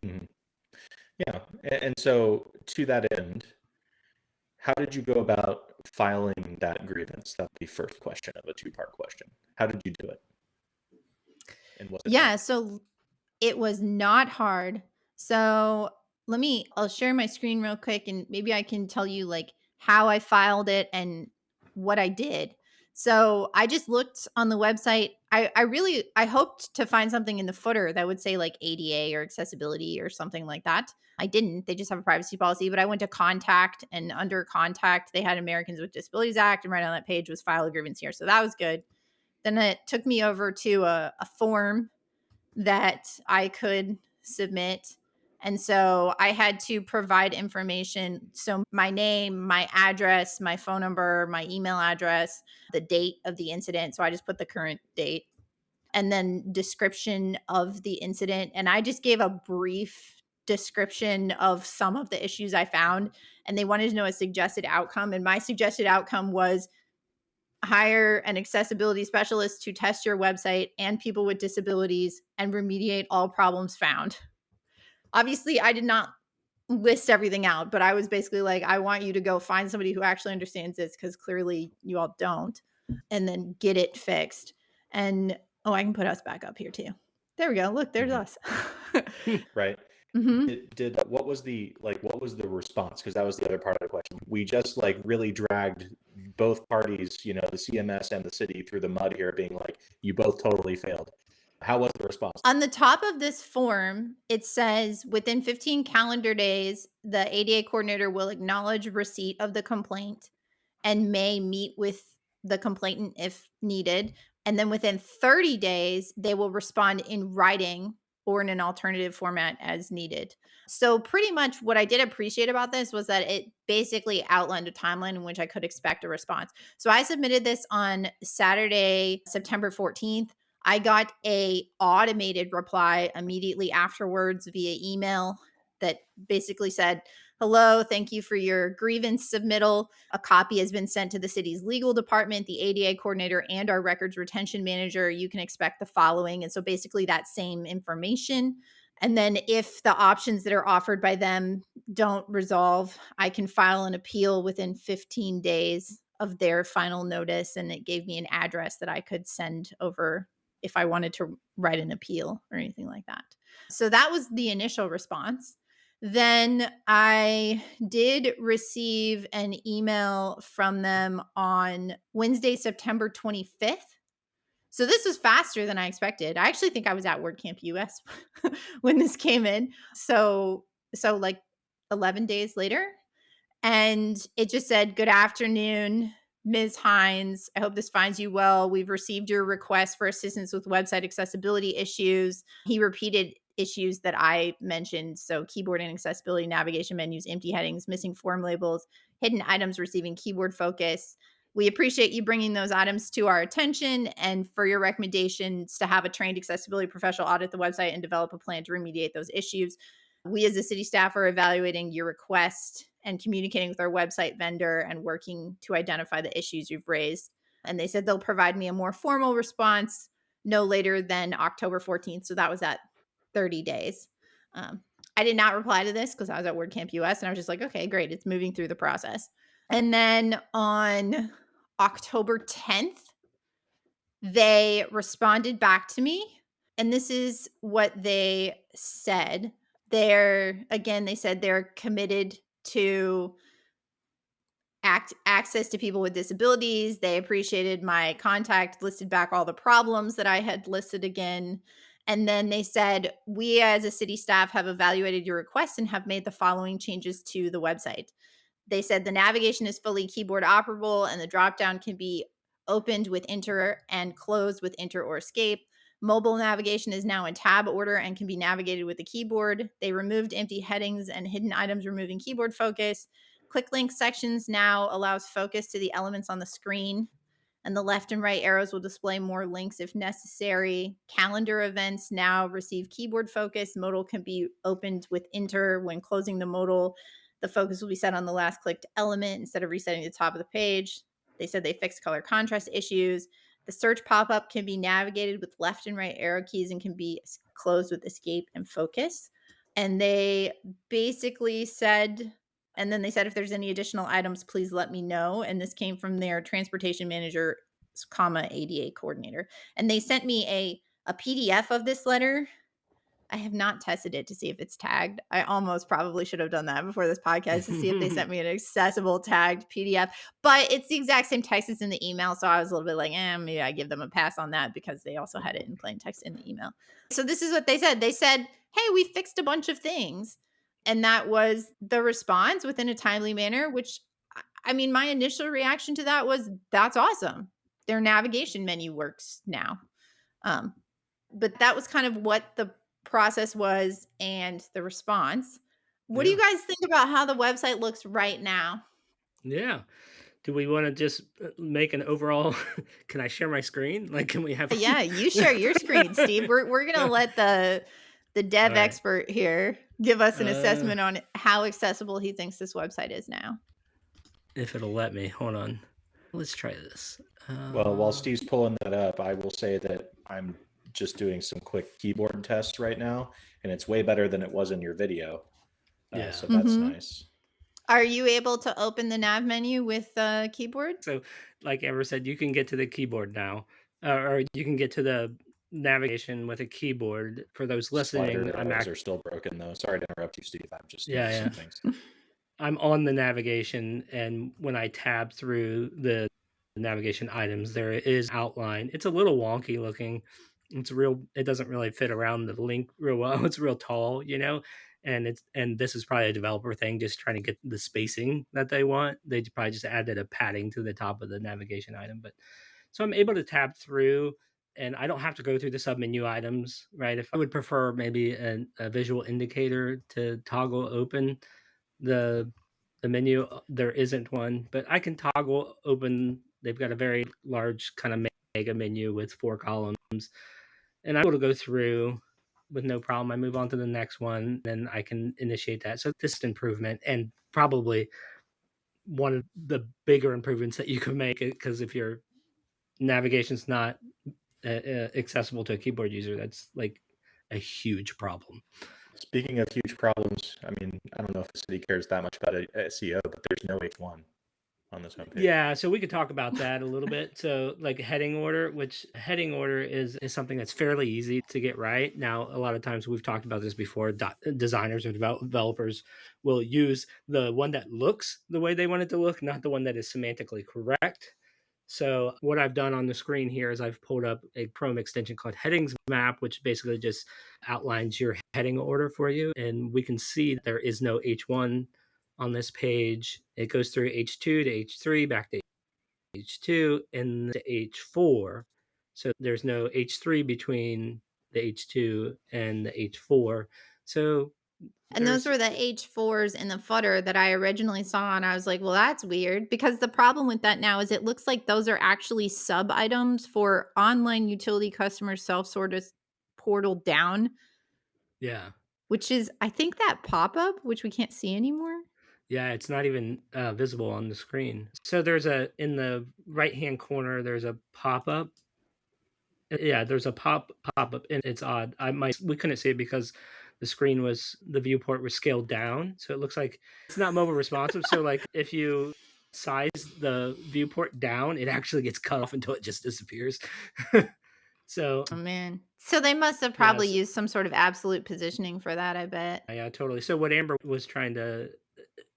Mm-hmm. Yeah. And so to that end, how did you go about filing that grievance? That's the first question of a two-part question. How did you do it? And was it hard? So it was not hard. So I'll share my screen real quick and maybe I can tell you like how I filed it and what I did. So I just looked on the website. I hoped to find something in the footer that would say like ADA or accessibility or something like that. I didn't. They just have a privacy policy, but I went to contact, and under contact, they had Americans with Disabilities Act, and right on that page was file a grievance here. So that was good. Then it took me over to a form that I could submit. And so I had to provide information. So my name, my address, my phone number, my email address, the date of the incident. So I just put the current date, and then description of the incident. And I just gave a brief description of some of the issues I found. And they wanted to know a suggested outcome. And my suggested outcome was hire an accessibility specialist to test your website and people with disabilities and remediate all problems found. Obviously, I did not list everything out, but I was basically like, I want you to go find somebody who actually understands this because clearly you all don't, and then get it fixed. And I can put us back up here too. There we go. Look, there's us. Right. Mm-hmm. What was the response? Because that was the other part of the question. We just like really dragged both parties, the CMS and the city, through the mud here, being like, you both totally failed. How was the response? On the top of this form, it says within 15 calendar days, the ADA coordinator will acknowledge receipt of the complaint and may meet with the complainant if needed. And then within 30 days, they will respond in writing or in an alternative format as needed. So pretty much what I did appreciate about this was that it basically outlined a timeline in which I could expect a response. So I submitted this on Saturday, September 14th. I got a automated reply immediately afterwards via email that basically said, hello, thank you for your grievance submittal. A copy has been sent to the city's legal department, the ADA coordinator, and our records retention manager. You can expect the following. And so basically that same information. And then if the options that are offered by them don't resolve, I can file an appeal within 15 days of their final notice. And it gave me an address that I could send over if I wanted to write an appeal or anything like that. So that was the initial response. Then I did receive an email from them on Wednesday, September 25th. So this was faster than I expected. I actually think I was at WordCamp US when this came in. So like 11 days later. And it just said, good afternoon, Ms. Hines. I hope this finds you well. We've received your request for assistance with website accessibility issues. He repeated issues that I mentioned. So keyboard inaccessibility, navigation menus, empty headings, missing form labels, hidden items receiving keyboard focus. We appreciate you bringing those items to our attention and for your recommendations to have a trained accessibility professional audit the website and develop a plan to remediate those issues. We as a city staff are evaluating your request and communicating with our website vendor and working to identify the issues you've raised. And they said they'll provide me a more formal response no later than October 14th. So that was at 30 days. I did not reply to this because I was at WordCamp US and I was just like, okay, great. It's moving through the process. And then on October 10th, they responded back to me. And this is what they said. They said they're committed to access to people with disabilities. They appreciated my contact, listed back all the problems that I had listed again. And then they said, we as a city staff have evaluated your request and have made the following changes to the website. They said the navigation is fully keyboard operable and the dropdown can be opened with enter and closed with enter or escape. Mobile navigation is now in tab order and can be navigated with the keyboard. They removed empty headings and hidden items, removing keyboard focus. Quick link sections now allows focus to the elements on the screen, and the left and right arrows will display more links if necessary. Calendar events now receive keyboard focus. Modal can be opened with enter. When closing the modal, the focus will be set on the last clicked element instead of resetting the top of the page. They said they fixed color contrast issues. The search pop-up can be navigated with left and right arrow keys and can be closed with escape and focus. And they basically said, and then they said, if there's any additional items, please let me know. And this came from their transportation manager, comma, ADA coordinator. And they sent me a PDF of this letter. I have not tested it to see if it's tagged. I almost probably should have done that before this podcast to see if they sent me an accessible tagged PDF. But it's the exact same text as in the email. So I was a little bit like, maybe I give them a pass on that because they also had it in plain text in the email. So this is what they said. They said, hey, we fixed a bunch of things. And that was the response within a timely manner, which, I mean, my initial reaction to that was, that's awesome. Their navigation menu works now. But that was kind of what the process was and the response. What do you guys think about how the website looks right now? Yeah. Do we want to just make an overall? Can I share my screen? Like, can we have? Yeah, you share your screen, Steve. We're gonna let the dev Right. expert here give us an assessment on how accessible he thinks this website is now. If it'll let me, hold on. Let's try this. Well, while Steve's pulling that up, I will say that I'm just doing some quick keyboard tests right now, and it's way better than it was in your video. Yeah. So that's nice. Are you able to open the nav menu with the keyboard? So, like Amber said, you can get to the keyboard now, or you can get to the navigation with a keyboard. For those listening, Slider are still broken though. Sorry to interrupt you, Steve. I'm just yeah. things. I'm on the navigation, and when I tab through the navigation items, there is outline. It's a little wonky looking. It doesn't really fit around the link real well. It's real tall, and this is probably a developer thing, just trying to get the spacing that they want. They probably just added a padding to the top of the navigation item. But so I'm able to tab through, and I don't have to go through the submenu items, right? If I would prefer maybe a visual indicator to toggle open the menu, there isn't one, but I can toggle open. They've got a very large kind of mega menu with 4 columns, and I'm able to go through with no problem. I move on to the next one, then I can initiate that. So this is improvement, and probably one of the bigger improvements that you can make, because if your navigation's not accessible to a keyboard user, that's like a huge problem. Speaking of huge problems, I mean, I don't know if the city cares that much about SEO, but there's no H1 on this homepage. Yeah, so we could talk about that a little bit. So, like heading order, which heading order is something that's fairly easy to get right. Now, a lot of times we've talked about this before. Designers or developers will use the one that looks the way they want it to look, not the one that is semantically correct. So what I've done on the screen here is I've pulled up a Chrome extension called Headings Map, which basically just outlines your heading order for you. And we can see that there is no H1 on this page. It goes through H2 to H3, back to H2, and to H4. So there's no H3 between the H2 and the H4. So and those were the H4s in the footer that I originally saw, and I was like, well, that's weird, because the problem with that now is it looks like those are actually sub items for online utility customer self-service portal down. Yeah. Which is, I think, that pop-up, which we can't see anymore. Yeah, it's not even visible on the screen. So there's in the right-hand corner, there's a pop-up. Yeah, there's a pop-up, and it's odd. We couldn't see it because the viewport was scaled down, so it looks like it's not mobile responsive. So like if you size the viewport down, it actually gets cut off until it just disappears. So, oh man, so they must have probably used some sort of absolute positioning for that, I bet. Yeah, totally. So what Amber was trying to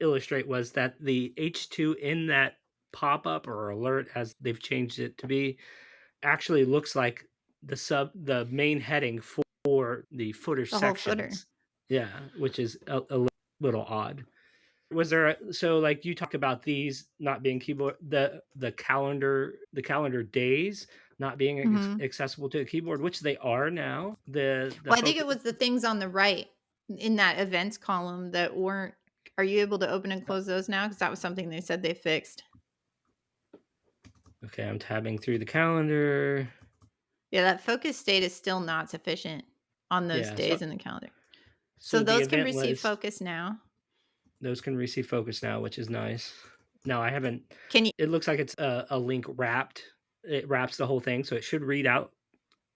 illustrate was that the H2 in that pop-up or alert, as they've changed it to be, actually looks like the main heading for the footer The whole footer. sections. Yeah, which is a little odd. Was there so like you talked about these not being keyboard, the calendar days not being Mhm. accessible to a keyboard, which they are now. The Well, I think it focus. was the things on the right in that events column that weren't. Are you able to open and close those now? Because that was something they said they fixed. Okay, I'm tabbing through the calendar. Yeah, that focus state is still not sufficient on those Yeah, days in the calendar. So so the those can event receive list, focus now. those can receive focus now, which is nice. Now I haven't. Can you? It looks like it's a link wrapped. It wraps the whole thing, so it should read out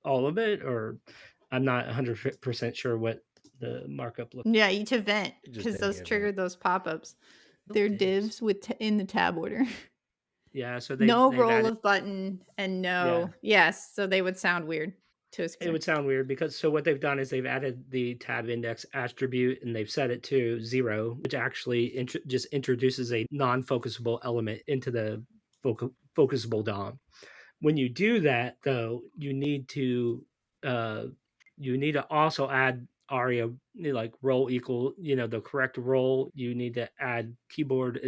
all of it. Or I'm not 100% sure what the markup looks. Yeah, each event Just because any those event. triggered those pop-ups. No They're divs. divs with in the tab order. Yeah, so No they've roll added. of button and no. Yeah. Yes, so they would sound weird to a It screen. would sound weird because so what they've done is they've added the tab index attribute and they've set it to 0, which actually just introduces a non-focusable element into the focusable DOM. When you do that, though, uh, you need to also add ARIA, like role equal, the correct role. You need to add keyboard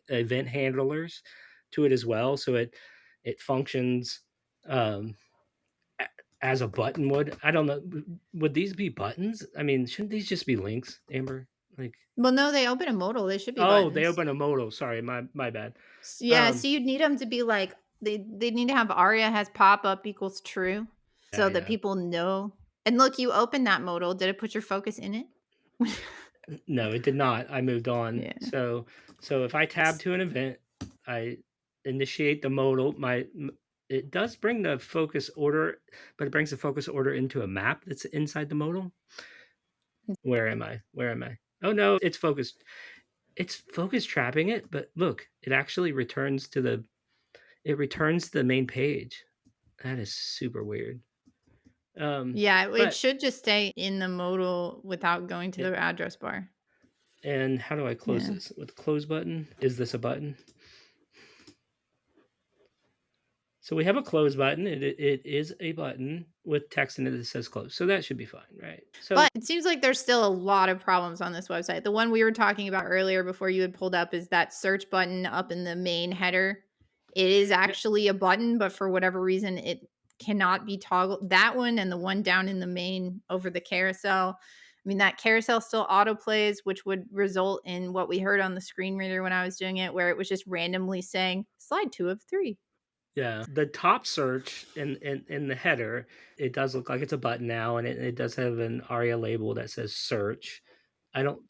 event handlers to it as well, so it functions. Um, as a button would. I don't know. Would these be buttons? I mean, shouldn't these just be links, Amber? Like, Well, no, they open a modal. They should be oh, they buttons. open a modal. Sorry, my bad. Yeah, so you'd need them to be like they need to have ARIA has pop-up equals true so that Yeah. people know. And look, you open that modal. Did it put your focus in it? No, it did not. I moved on. Yeah. So if I tab to an event, I initiate the modal. It does bring the focus order, but it brings the focus order into a map that's inside the modal. Where am I? Oh no, it's focused. It's focus trapping it, but look, it actually returns to the main page. That is super weird. Yeah, it But should just stay in the modal without going to it, the address bar. and how do I close Yeah. this? With the close button? Is this a button? So we have a close button. It is a button with text in it that says close. So that should be fine, right? So But it seems like there's still a lot of problems on this website. The one we were talking about earlier before you had pulled up is that search button up in the main header. It is actually a button, but for whatever reason, it cannot be toggled. That one and the one down in the main over the carousel. I mean, that carousel still autoplays, which would result in what we heard on the screen reader when I was doing it, where it was just randomly saying slide 2 of 3. yeah, the top search in the header, it does look like it's a button now, and it does have an ARIA label that says search. I don't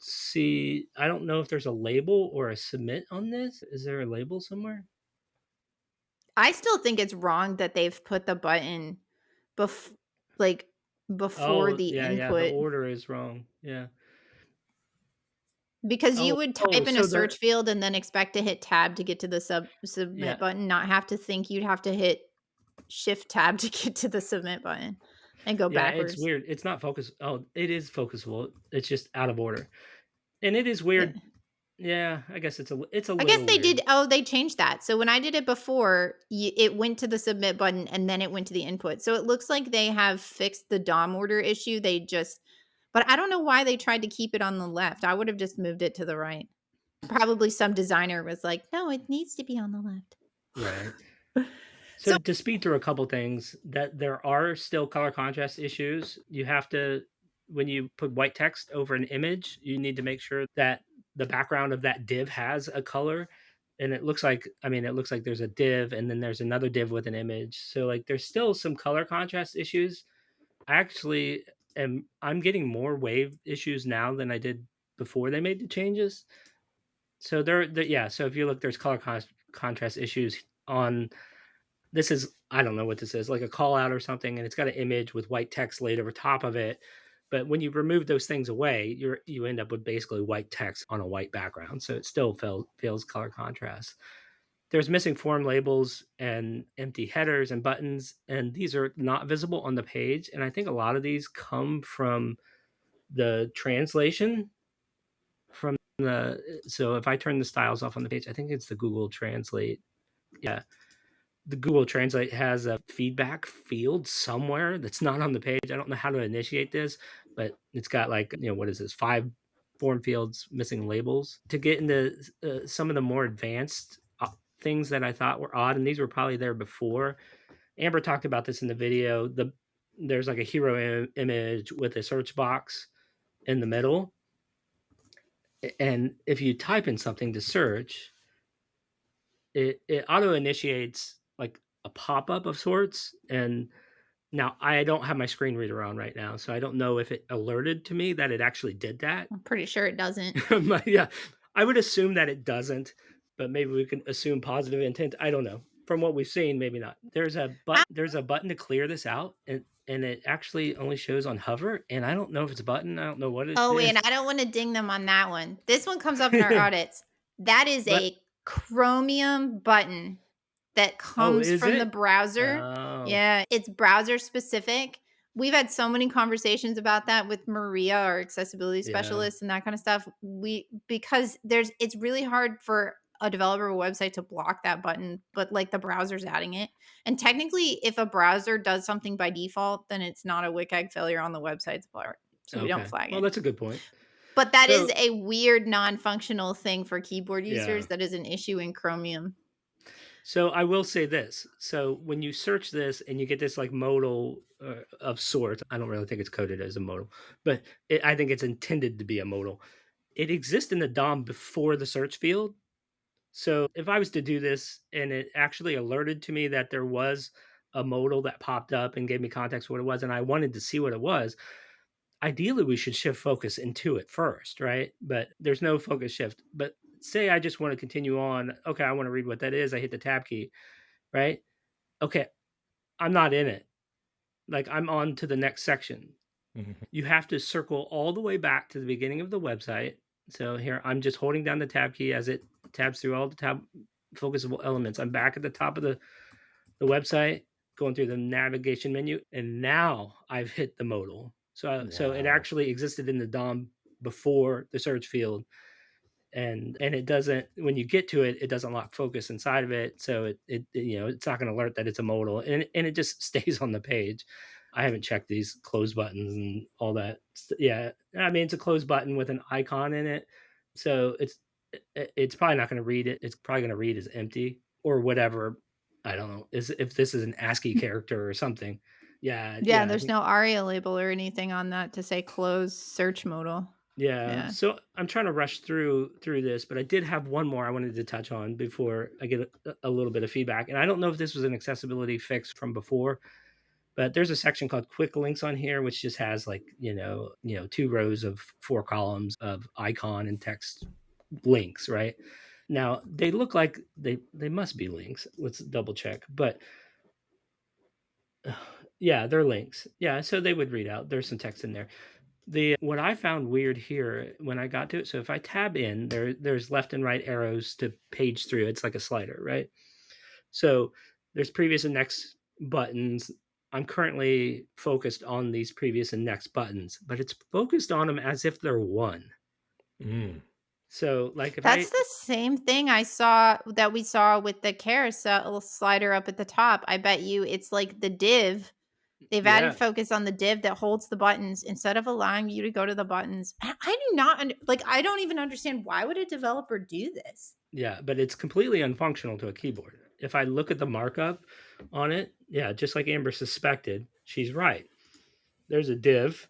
know if there's a label or a submit on this. Is there a label somewhere? I still think it's wrong that they've put the button bef- like before Oh, the yeah, the input. order is wrong. Yeah. Because you would type in a So search field and then expect to hit tab to get to the submit Yeah. button, not have to think you'd have to hit shift tab to get to the submit button and go Yeah, backwards. it's weird. It's not focus. Oh, it is focusable. It's just out of order, and it is weird. Yeah, I guess it's a I guess little they weird. did. Oh, they changed that. So when I did it before, it went to the submit button and then it went to the input. So it looks like they have fixed the DOM order issue. But I don't know why they tried to keep it on the left. I would have just moved it to the right. Probably some designer was like, no, it needs to be on the left. Right. So to speed through a couple things, that there are still color contrast issues. You have to, when you put white text over an image, you need to make sure that the background of that div has a color. And it looks like there's a div and then there's another div with an image. So like there's still some color contrast issues. I'm getting more wave issues now than I did before they made the changes. So so if you look, there's color contrast issues on this. Is I don't know what this is, like a call out or something, and it's got an image with white text laid over top of it. But when you remove those things away, you end up with basically white text on a white background. So it still fails color contrast. There's missing form labels and empty headers and buttons, and these are not visible on the page. And I think a lot of these come from the translation from So if I turn the styles off on the page, I think it's the Google Translate. Yeah. The Google Translate has a feedback field somewhere that's not on the page. I don't know how to initiate this, but it's got like, what is this? 5 form fields missing labels. To get into some of the more advanced things that I thought were odd, and these were probably there before. Amber talked about this in the video. There's like a hero image with a search box in the middle. And if you type in something to search, it auto initiates like a pop-up of sorts. And now I don't have my screen reader on right now, so I don't know if it alerted to me that it actually did that. I'm pretty sure it doesn't. Yeah, I would assume that it doesn't, but maybe we can assume positive intent. I don't know. From what we've seen, maybe not. There's a button to clear this out, and it actually only shows on hover, and I don't know if it's a button. I don't know what it is. Oh, wait, and I don't want to ding them on that one. This one comes up in our audits. That is a Chromium button that comes from the browser. Oh. Yeah, it's browser specific. We've had so many conversations about that with Maria, our accessibility specialist, and that kind of stuff. Because it's really hard for a developer of a website to block that button, but like the browser's adding it. And technically, if a browser does something by default, then it's not a WCAG failure on the website's part. So we don't flag it. Well, that's a good point. But that is a weird non-functional thing for keyboard users that is an issue in Chromium. So I will say this. So when you search this and you get this like modal of sorts, I don't really think it's coded as a modal, but I think it's intended to be a modal. It exists in the DOM before the search field. So if I was to do this and it actually alerted to me that there was a modal that popped up and gave me context for what it was, and I wanted to see what it was, ideally we should shift focus into it first, right? But there's no focus shift. But say I just want to continue on. Okay, I want to read what that is. I hit the tab key, right? Okay, I'm not in it. Like I'm on to the next section. Mm-hmm. You have to circle all the way back to the beginning of the website. So here I'm just holding down the tab key as it tabs through all the tab focusable elements. I'm back at the top of the website, going through the navigation menu, and now I've hit the modal. So it actually existed in the DOM before the search field, and it doesn't, when you get to it, it doesn't lock focus inside of it. So it it's not going to alert that it's a modal, and it just stays on the page. I haven't checked these close buttons and all that. Yeah, I mean it's a close button with an icon in it, so it's probably not going to read it. It's probably going to read as empty or whatever. I don't know. If this is an ASCII character or something. Yeah. There's no ARIA label or anything on that to say close search modal. Yeah. So I'm trying to rush through this, but I did have one more I wanted to touch on before I get a little bit of feedback. And I don't know if this was an accessibility fix from before, but there's a section called quick links on here, which just has like, 2 rows of 4 columns of icon and text links, right? Now they look like they must be links. Let's double check. But yeah, they're links. Yeah, so they would read out. There's some text in there. What I found weird here when I got to it, so if I tab in, there's left and right arrows to page through. It's like a slider, right? So there's previous and next buttons. I'm currently focused on these previous and next buttons, but it's focused on them as if they're one. So like if that's the same thing we saw with the carousel slider up at the top. I bet you it's like the div. They've added focus on the div that holds the buttons instead of allowing you to go to the buttons. I do not I don't even understand, why would a developer do this? Yeah, but it's completely unfunctional to a keyboard. If I look at the markup on it, just like Amber suspected, she's right. There's a div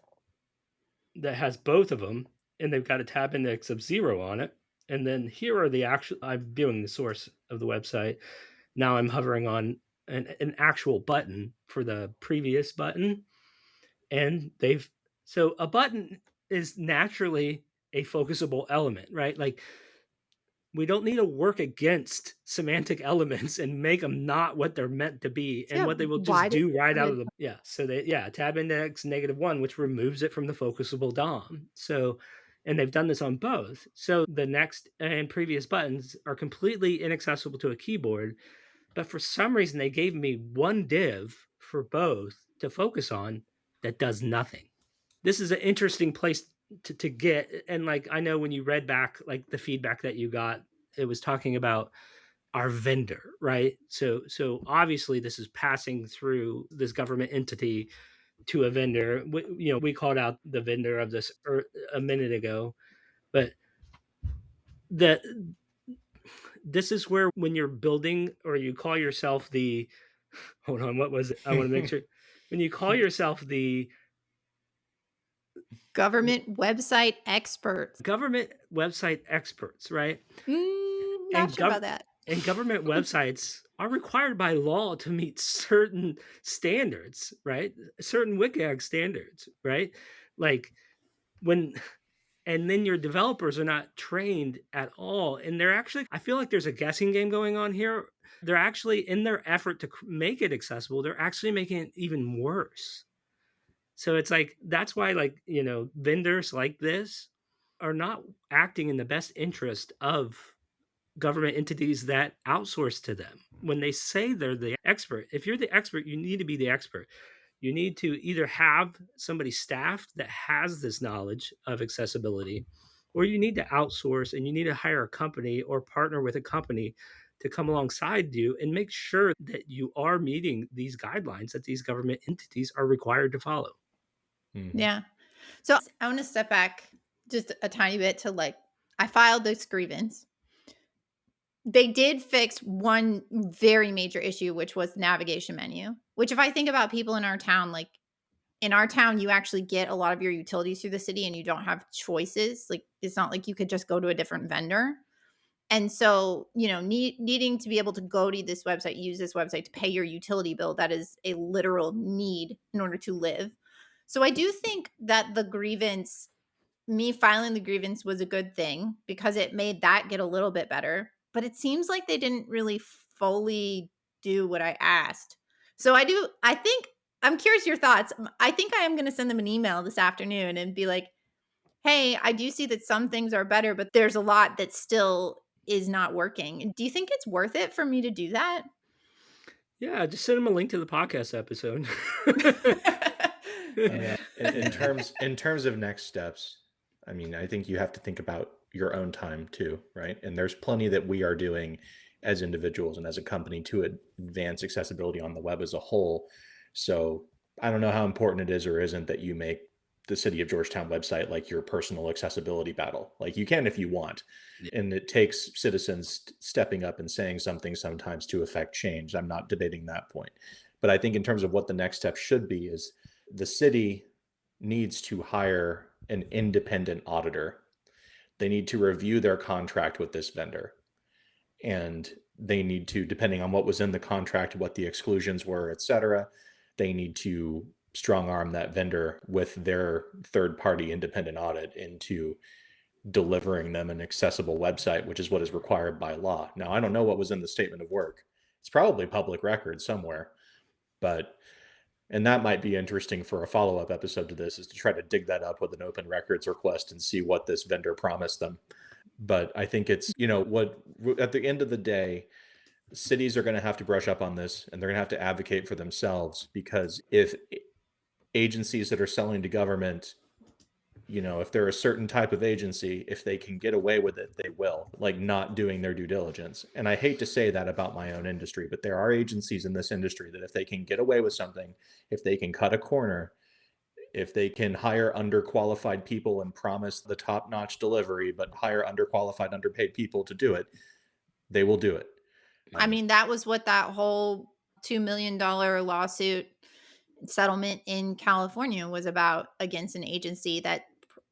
that has both of them, and they've got a tab index of 0 on it. And then here are the actual, I'm viewing the source of the website. Now I'm hovering on an actual button for the previous button. And so a button is naturally a focusable element, right? Like we don't need to work against semantic elements and make them not what they're meant to be and what they will just do right out of the, So tab index -1, which removes it from the focusable DOM. So, and they've done this on both. So the next and previous buttons are completely inaccessible to a keyboard, but for some reason they gave me one div for both to focus on that does nothing. This is an interesting place to get. And like, I know when you read back like the feedback that you got, it was talking about our vendor, right? So obviously this is passing through this government entity to a vendor. We called out the vendor of this a minute ago, but that this is where, when you're building, or you call yourself the hold on, what was it? I want to make sure. When you call yourself the Government website experts. government website experts, right? Not And sure about that. and government websites are required by law to meet certain standards, right? Certain WCAG standards, right? Like, when and then your developers are not trained at all, and they're actually, I feel like there's a guessing game going on here. They're actually, in their effort to make it accessible, they're actually making it even worse. So it's like, that's why, like, vendors like this are not acting in the best interest of government entities that outsource to them. When they say they're the expert, if you're the expert, you need to be the expert. You need to either have somebody staffed that has this knowledge of accessibility, or you need to outsource, and you need to hire a company or partner with a company to come alongside you and make sure that you are meeting these guidelines that these government entities are required to follow. Yeah. So I want to step back just a tiny bit to like, I filed this grievance. They did fix one very major issue, which was the navigation menu, which, if I think about people in our town, like in our town, you actually get a lot of your utilities through the city and you don't have choices. Like, it's not like you could just go to a different vendor. And so, needing to be able to go to this website, use this website to pay your utility bill, that is a literal need in order to live. So I do think that me filing the grievance was a good thing because it made that get a little bit better. But it seems like they didn't really fully do what I asked. So I'm curious your thoughts. I think I am going to send them an email this afternoon and be like, hey, I do see that some things are better, but there's a lot that still is not working. Do you think it's worth it for me to do that? Yeah, just send them a link to the podcast episode. In terms of next steps, I mean, I think you have to think about your own time too, right? And there's plenty that we are doing as individuals and as a company to advance accessibility on the web as a whole. So I don't know how important it is or isn't that you make the City of Georgetown website like your personal accessibility battle. Like, you can if you want. And it takes citizens stepping up and saying something sometimes to affect change. I'm not debating that point. But I think in terms of what the next step should be is the city needs to hire an independent auditor. They need to review their contract with this vendor. And they need to, depending on what was in the contract, what the exclusions were, et cetera, they need to strong arm that vendor with their third-party independent audit into delivering them an accessible website, which is what is required by law. Now, I don't know what was in the statement of work. It's probably public record somewhere, and that might be interesting for a follow-up episode to this, is to try to dig that up with an open records request and see what this vendor promised them. But I think it's, what at the end of the day, cities are going to have to brush up on this, and they're going to have to advocate for themselves, because if agencies that are selling to government, if they're a certain type of agency, if they can get away with it, they will, like not doing their due diligence. And I hate to say that about my own industry, but there are agencies in this industry that if they can get away with something, if they can cut a corner, if they can hire underqualified people and promise the top-notch delivery, but hire underqualified, underpaid people to do it, they will do it. I mean, that was what that whole $2 million lawsuit settlement in California was about, against an agency that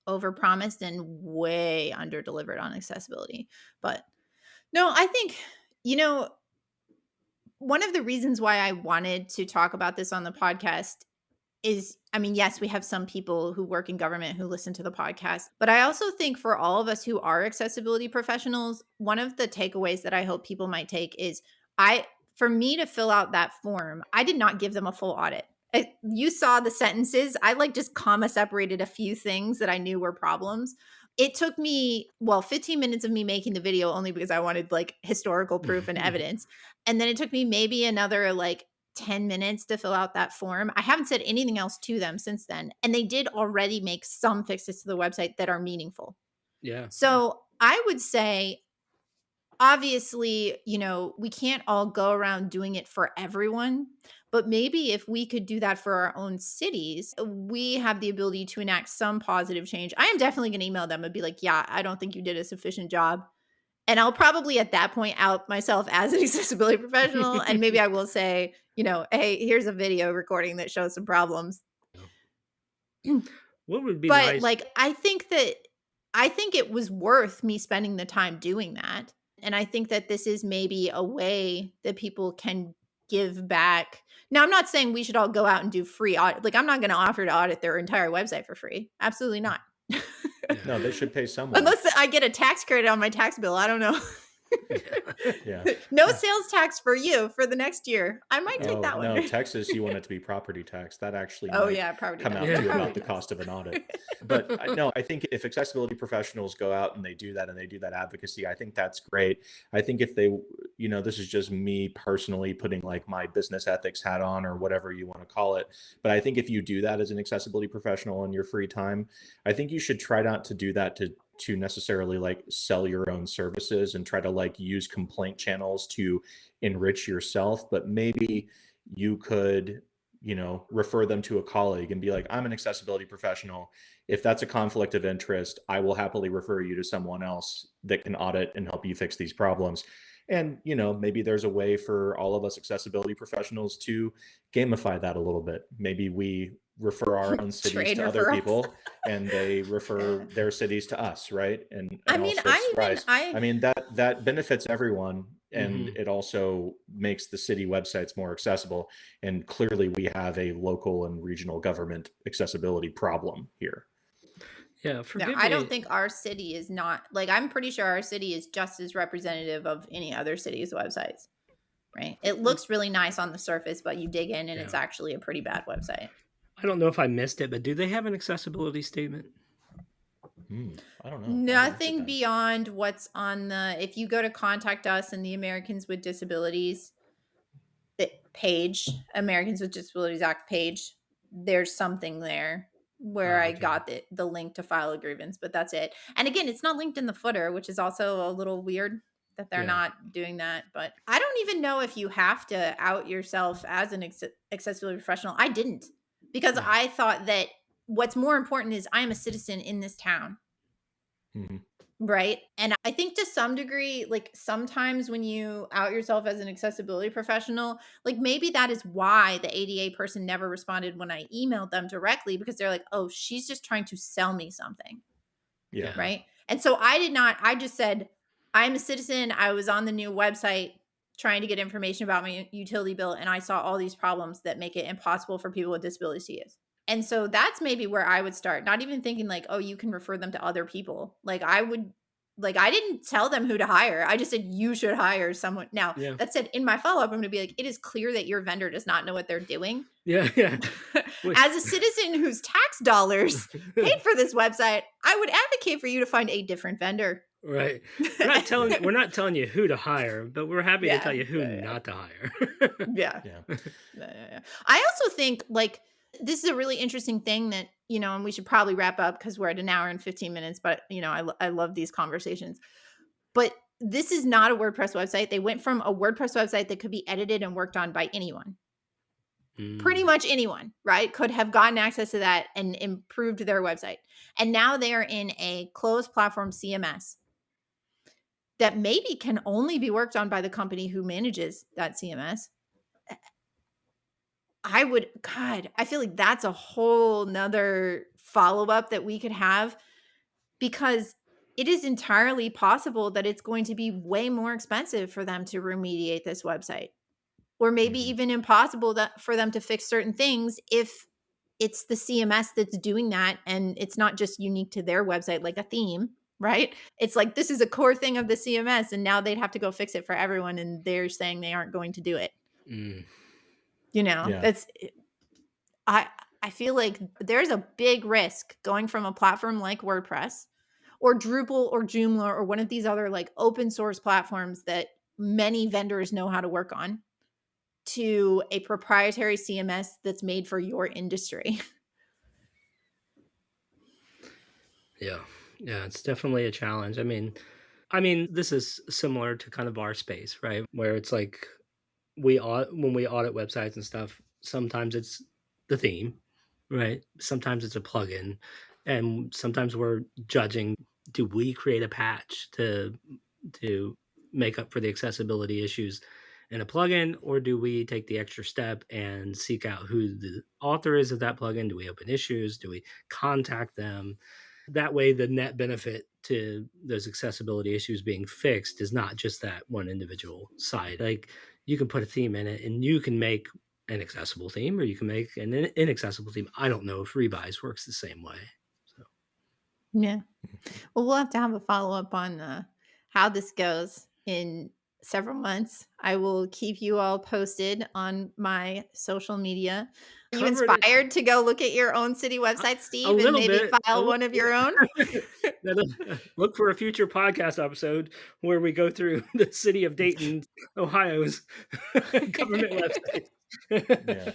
overpromised and way underdelivered on accessibility. But no, I think, one of the reasons why I wanted to talk about this on the podcast is, I mean, yes, we have some people who work in government who listen to the podcast, but I also think for all of us who are accessibility professionals, one of the takeaways that I hope people might take is, for me to fill out that form, I did not give them a full audit. You saw the sentences. I just comma separated a few things that I knew were problems. It took me, 15 minutes of me making the video only because I wanted historical proof and evidence. And then it took me maybe another 10 minutes to fill out that form. I haven't said anything else to them since then. And they did already make some fixes to the website that are meaningful. Yeah. So I would say, obviously, we can't all go around doing it for everyone, but maybe if we could do that for our own cities, we have the ability to enact some positive change. I am definitely going to email them and be like, yeah, I don't think you did a sufficient job. And I'll probably at that point out myself as an accessibility professional. And maybe I will say, hey, here's a video recording that shows some problems. What would be But nice? like, I think it was worth me spending the time doing that. And I think that this is maybe a way that people can give back. Now, I'm not saying we should all go out and do free audit. Like, I'm not going to offer to audit their entire website for free. Absolutely not. No, they should pay someone. Unless I get a tax credit on my tax bill. I don't know. Yeah. No sales tax for you for the next year. I might take that one. No, Texas, you want it to be property tax. That actually Oh might yeah, property come tax. out to Property about the tax. cost of an audit. But no, I think if accessibility professionals go out and they do that advocacy, I think that's great. I think if they, this is just me personally putting like my business ethics hat on or whatever you want to call it. But I think if you do that as an accessibility professional in your free time, I think you should try not to do that to necessarily like sell your own services and try to like use complaint channels to enrich yourself, but maybe you could refer them to a colleague and be like, I'm an accessibility professional. If that's a conflict of interest, I will happily refer you to someone else that can audit and help you fix these problems. And maybe there's a way for all of us accessibility professionals to gamify that a little bit. Maybe we refer our own cities Trade to other referrals. people and they refer their cities to us, right? And I mean, that benefits everyone, and Mhm. it also makes the city websites more accessible. And clearly we have a local and regional government accessibility problem here. Yeah, forgive I me. don't think our city is not, like, I'm pretty sure our city is just as representative of any other city's websites, right? It looks really nice on the surface, but you dig in and it's Yeah. actually a pretty bad website. I don't know if I missed it, but do they have an accessibility statement? I don't know. Nothing beyond what's on if you go to contact us and the Americans with Disabilities page, Americans with Disabilities Act page, there's something there where I got the link to file a grievance, but that's it. And again, it's not linked in the footer, which is also a little weird that they're not doing that. But I don't even know if you have to out yourself as an accessibility professional. I didn't, because I thought that what's more important is I'm a citizen in this town. Mm-hmm. Right. And I think to some degree, like sometimes when you out yourself as an accessibility professional, like maybe that is why the ADA person never responded when I emailed them directly, because they're like, oh, she's just trying to sell me something. Yeah. Right. And so I just said, I'm a citizen. I was on the new website trying to get information about my utility bill, and I saw all these problems that make it impossible for people with disabilities to use. And so that's maybe where I would start, not even thinking like, oh, you can refer them to other people. Like I didn't tell them who to hire. I just said, you should hire someone. Now, that said, in my follow-up, I'm going to be like, it is clear that your vendor does not know what they're doing. Yeah. As a citizen whose tax dollars paid for this website, I would advocate for you to find a different vendor. Right. We're not telling you who to hire, but we're happy to tell you who not to hire. Yeah. I also think like this is a really interesting thing that, and we should probably wrap up because we're at an hour and 15 minutes, but I love these conversations. But this is not a WordPress website. They went from a WordPress website that could be edited and worked on by anyone. Pretty much anyone, right? Could have gotten access to that and improved their website. And now they are in a closed platform CMS that maybe can only be worked on by the company who manages that CMS. I feel like that's a whole nother follow-up that we could have, because it is entirely possible that it's going to be way more expensive for them to remediate this website, or maybe even impossible for them to fix certain things if it's the CMS that's doing that and it's not just unique to their website like a theme, right? It's like this is a core thing of the CMS and now they'd have to go fix it for everyone, and they're saying they aren't going to do it. That's I feel like there's a big risk going from a platform like WordPress or Drupal or Joomla or one of these other like open source platforms that many vendors know how to work on to a proprietary CMS that's made for your industry. Yeah, it's definitely a challenge. I mean, this is similar to kind of our space, right? Where it's like when we audit websites and stuff, sometimes it's the theme, right? Sometimes it's a plugin, and sometimes we're judging, do we create a patch to make up for the accessibility issues in a plugin, or do we take the extra step and seek out who the author is of that plugin? Do we open issues? Do we contact them? That way, the net benefit to those accessibility issues being fixed is not just that one individual side. Like, you can put a theme in it and you can make an accessible theme, or you can make an inaccessible theme. I don't know if Revise works the same way. So Yeah. Well, we'll have to have a follow-up on how this goes in several months. I will keep you all posted on my social media. Are you Covered it. inspired to go look at your own city website, Steve, and little maybe bit, a file little one of your own? Look for a future podcast episode where we go through the city of Dayton, Ohio's government website. Yeah.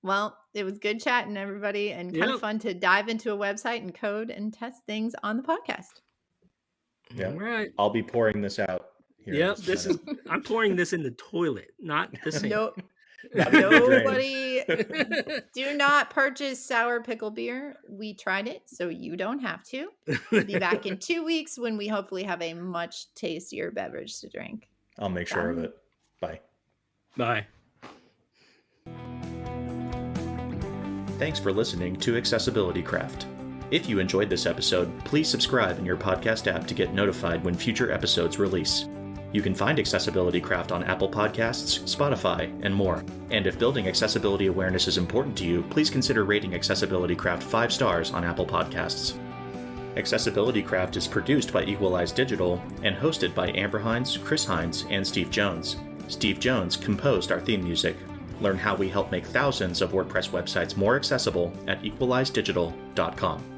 Well, it was good chatting, everybody, and kind of fun to dive into a website and code and test things on the podcast. Yeah. All right. I'll be pouring this out here. Yep. I'm pouring this in the toilet, not the sink. Nope. Not even the drain. Nobody, do not purchase sour pickle beer. We tried it, so you don't have to. We'll be back in 2 weeks when we hopefully have a much tastier beverage to drink. I'll make sure of it. Bye. Bye. Thanks for listening to Accessibility Craft. If you enjoyed this episode, please subscribe in your podcast app to get notified when future episodes release. You can find Accessibility Craft on Apple Podcasts, Spotify, and more. And if building accessibility awareness is important to you, please consider rating Accessibility Craft 5 stars on Apple Podcasts. Accessibility Craft is produced by Equalize Digital and hosted by Amber Hines, Chris Hines, and Steve Jones. Steve Jones composed our theme music. Learn how we help make thousands of WordPress websites more accessible at equalizedigital.com.